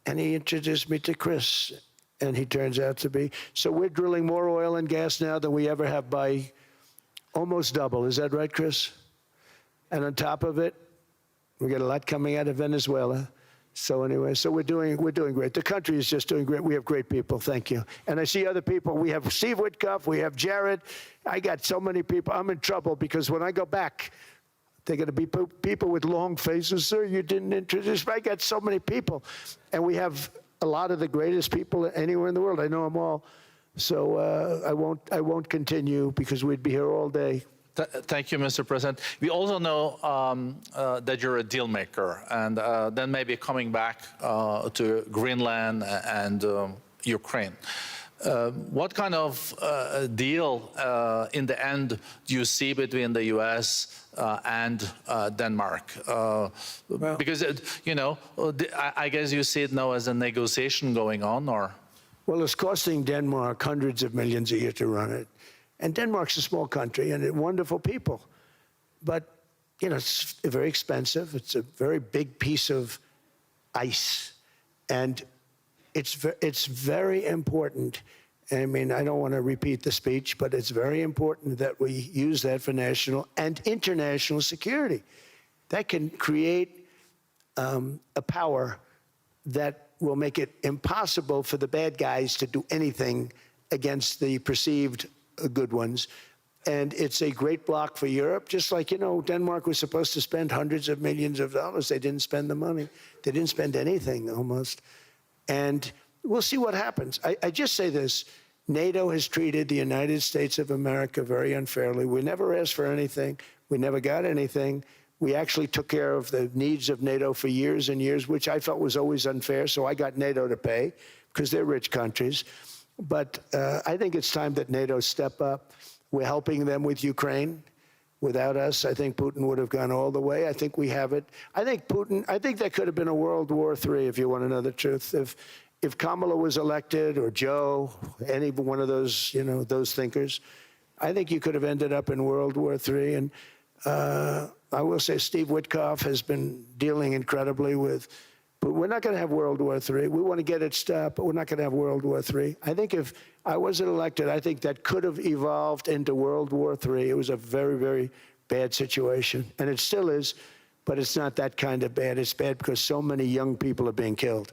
S2: And he introduced me to Chris. And he turns out to be. So we're drilling more oil and gas now than we ever have, by almost double. Is that right, Chris? And on top of it, we got a lot coming out of Venezuela. So anyway, so we're doing great. The country is just doing great. We have great people. Thank you. And I see other people. We have Steve Witkoff. We have Jared. I got so many people. I'm in trouble, because when I go back, they're going to be people with long faces. Sir, you didn't introduce me. I got so many people. And we have a lot of the greatest people anywhere in the world. I know them all. So I won't continue, because we'd be here all day.
S3: Thank you, Mr. President. We also know that you're a deal maker, and then maybe coming back to Greenland and Ukraine. What kind of deal in the end do you see between the U.S. And Denmark? Because, I guess you see it now as a negotiation going on, or?
S2: Well, it's costing Denmark hundreds of millions a year to run it. And Denmark's a small country, and wonderful people. But, it's very expensive. It's a very big piece of ice. And it's very important. I mean, I don't want to repeat the speech, but it's very important that we use that for national and international security. That can create a power that will make it impossible for the bad guys to do anything against the perceived good ones. And it's a great block for Europe. Just like, Denmark was supposed to spend hundreds of millions of dollars. They didn't spend the money. They didn't spend anything, almost. And we'll see what happens. I just say this. NATO has treated the United States of America very unfairly. We never asked for anything. We never got anything. We actually took care of the needs of NATO for years and years, which I felt was always unfair. So I got NATO to pay, because they're rich countries. But I think it's time that NATO step up. We're helping them with Ukraine. Without us, I think Putin would have gone all the way. I think we have it. I think there could have been a World War III, if you want to know the truth. If Kamala was elected, or Joe, any one of those, those thinkers, I think you could have ended up in World War III. And I will say Steve Witkoff has been dealing incredibly with But we're not going to have World War III. We want to get it stopped, but we're not going to have World War III. I think if I wasn't elected, I think that could have evolved into World War III. It was a very, very bad situation, and it still is, but it's not that kind of bad. It's bad because so many young people are being killed.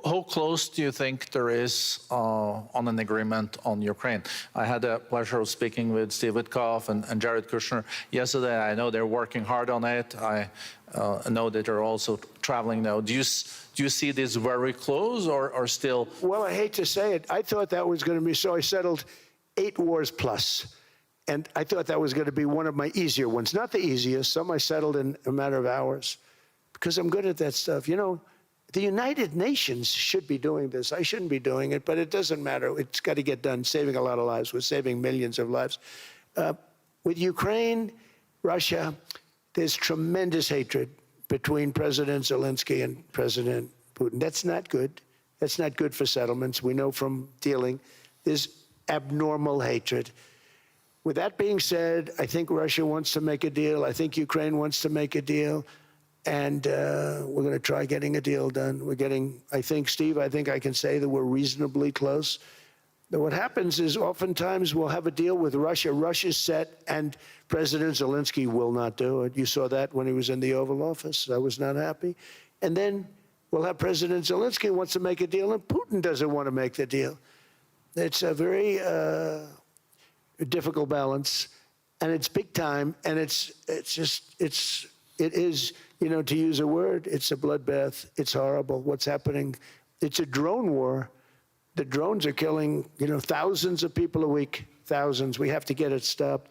S3: How close do you think there is on an agreement on Ukraine? I had the pleasure of speaking with Steve Witkoff and Jared Kushner yesterday. I know they're working hard on it. I know that they're also traveling now. Do you see this very close or still?
S2: Well, I hate to say it. I thought that was going to be, so I settled 8 wars plus. And I thought that was going to be one of my easier ones. Not the easiest. Some I settled in a matter of hours because I'm good at that stuff. You know, the United Nations should be doing this. I shouldn't be doing it, but it doesn't matter. It's got to get done, saving a lot of lives. We're saving millions of lives. With Ukraine, Russia, there's tremendous hatred between President Zelensky and President Putin. That's not good. That's not good for settlements. We know from dealing. There's abnormal hatred. With that being said, I think Russia wants to make a deal. I think Ukraine wants to make a deal. And we're going to try getting a deal done. We're getting, I think, Steve, I think I can say that we're reasonably close. But what happens is oftentimes we'll have a deal with Russia. Russia's set, and President Zelensky will not do it. You saw that when he was in the Oval Office. I was not happy. And then we'll have President Zelensky wants to make a deal, and Putin doesn't want to make the deal. It's a very difficult balance, and it's big time, and it is, you know, to use a word, it's a bloodbath. It's horrible what's happening. It's a drone war. The drones are killing, you know, thousands of people a week, thousands. We have to get it stopped.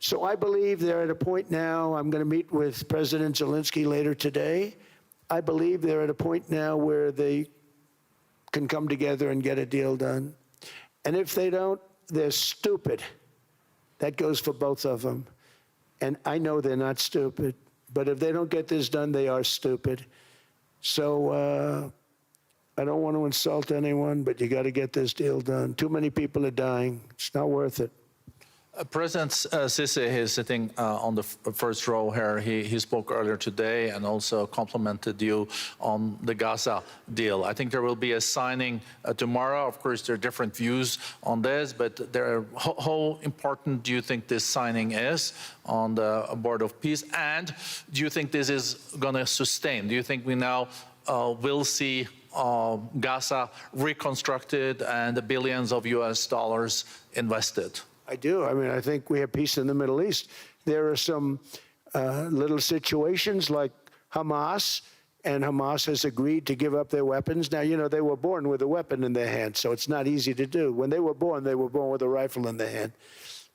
S2: So I believe they're at a point now, I'm going to meet with President Zelensky later today. I believe they're at a point now where they can come together and get a deal done. And if they don't, they're stupid. That goes for both of them. And I know they're not stupid. But if they don't get this done, they are stupid. So I don't want to insult anyone, but you got to get this deal done. Too many people are dying. It's not worth it.
S3: President Sisi is sitting on the first row here. He spoke earlier today and also complimented you on the Gaza deal. I think there will be a signing tomorrow. Of course, there are different views on this, but how important do you think this signing is on the Board of Peace? And do you think this is going to sustain? Do you think we now will see Gaza reconstructed and the billions of US dollars invested?
S2: I do. I mean, I think we have peace in the Middle East. There are some little situations like Hamas, and Hamas has agreed to give up their weapons. Now, you know, they were born with a weapon in their hand, so it's not easy to do. When they were born with a rifle in their hand.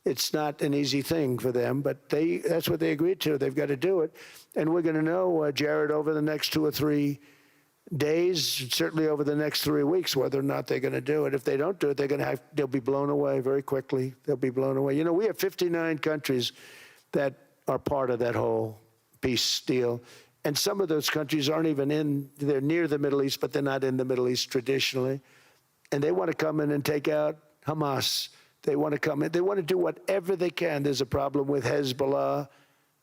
S2: It's not an easy thing for them, but that's what they agreed to. They've got to do it. And we're going to know, Jared, over the next 2 or 3 days, certainly over the next 3 weeks, whether or not they're going to do it. If they don't do it, they'll be blown away very quickly. They'll be blown away. You know, we have 59 countries that are part of that whole peace deal. And some of those countries aren't even they're near the Middle East, but they're not in the Middle East traditionally. And they want to come in and take out Hamas. They want to come in. They want to do whatever they can. There's a problem with Hezbollah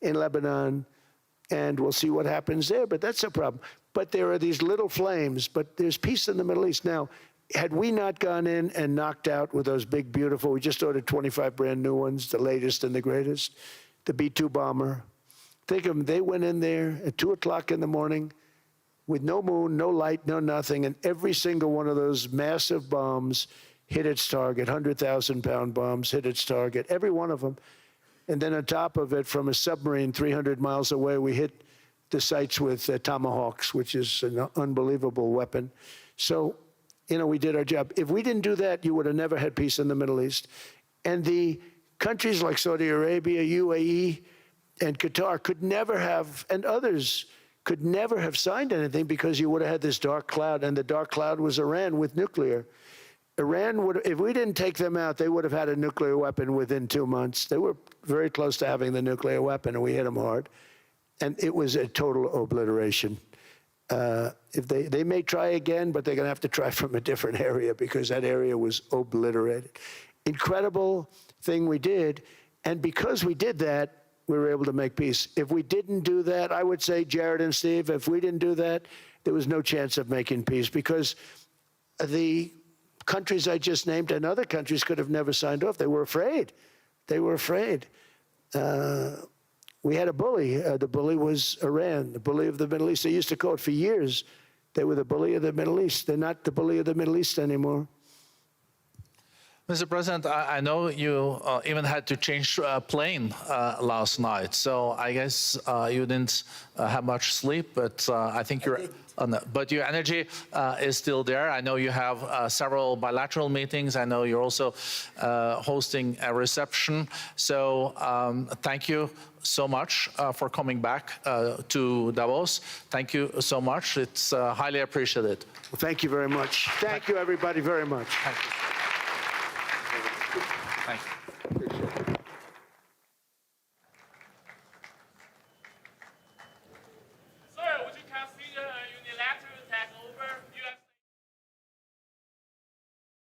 S2: in Lebanon, and we'll see what happens there, but that's a problem. But there are these little flames, but there's peace in the Middle East. Now, had we not gone in and knocked out with those big, beautiful, we just ordered 25 brand new ones, the latest and the greatest, the B-2 bomber. Think of them, they went in there at 2 o'clock in the morning with no moon, no light, no nothing, and every single one of those massive bombs hit its target, 100,000-pound bombs hit its target, every one of them. And then on top of it, from a submarine 300 miles away, we hit the sites with tomahawks, which is an unbelievable weapon. So, you know, we did our job. If we didn't do that, you would have never had peace in the Middle East. And the countries like Saudi Arabia, UAE, and Qatar could never have, and others could never have signed anything because you would have had this dark cloud, and the dark cloud was Iran with nuclear. Iran would, if we didn't take them out, they would have had a nuclear weapon within 2 months. They were very close to having the nuclear weapon, and we hit them hard. And it was a total obliteration. If they may try again, but they're going to have to try from a different area because that area was obliterated. Incredible thing we did. And because we did that, we were able to make peace. If we didn't do that, I would say, Jared and Steve, if we didn't do that, there was no chance of making peace because the countries I just named and other countries could have never signed off. They were afraid. They were afraid. We had a bully. The bully was Iran, the bully of the Middle East. They used to call it for years. They were the bully of the Middle East. They're not the bully of the Middle East anymore.
S3: Mr. President, I know you even had to change plane last night, so I guess you didn't have much sleep, but I think you're... but your energy is still there. I know you have several bilateral meetings. I know you're also hosting a reception. So thank you so much for coming back to Davos. Thank you so much. It's highly appreciated.
S2: Well, thank you very much. Thank you, everybody, very much.
S3: Thank you. Thank you.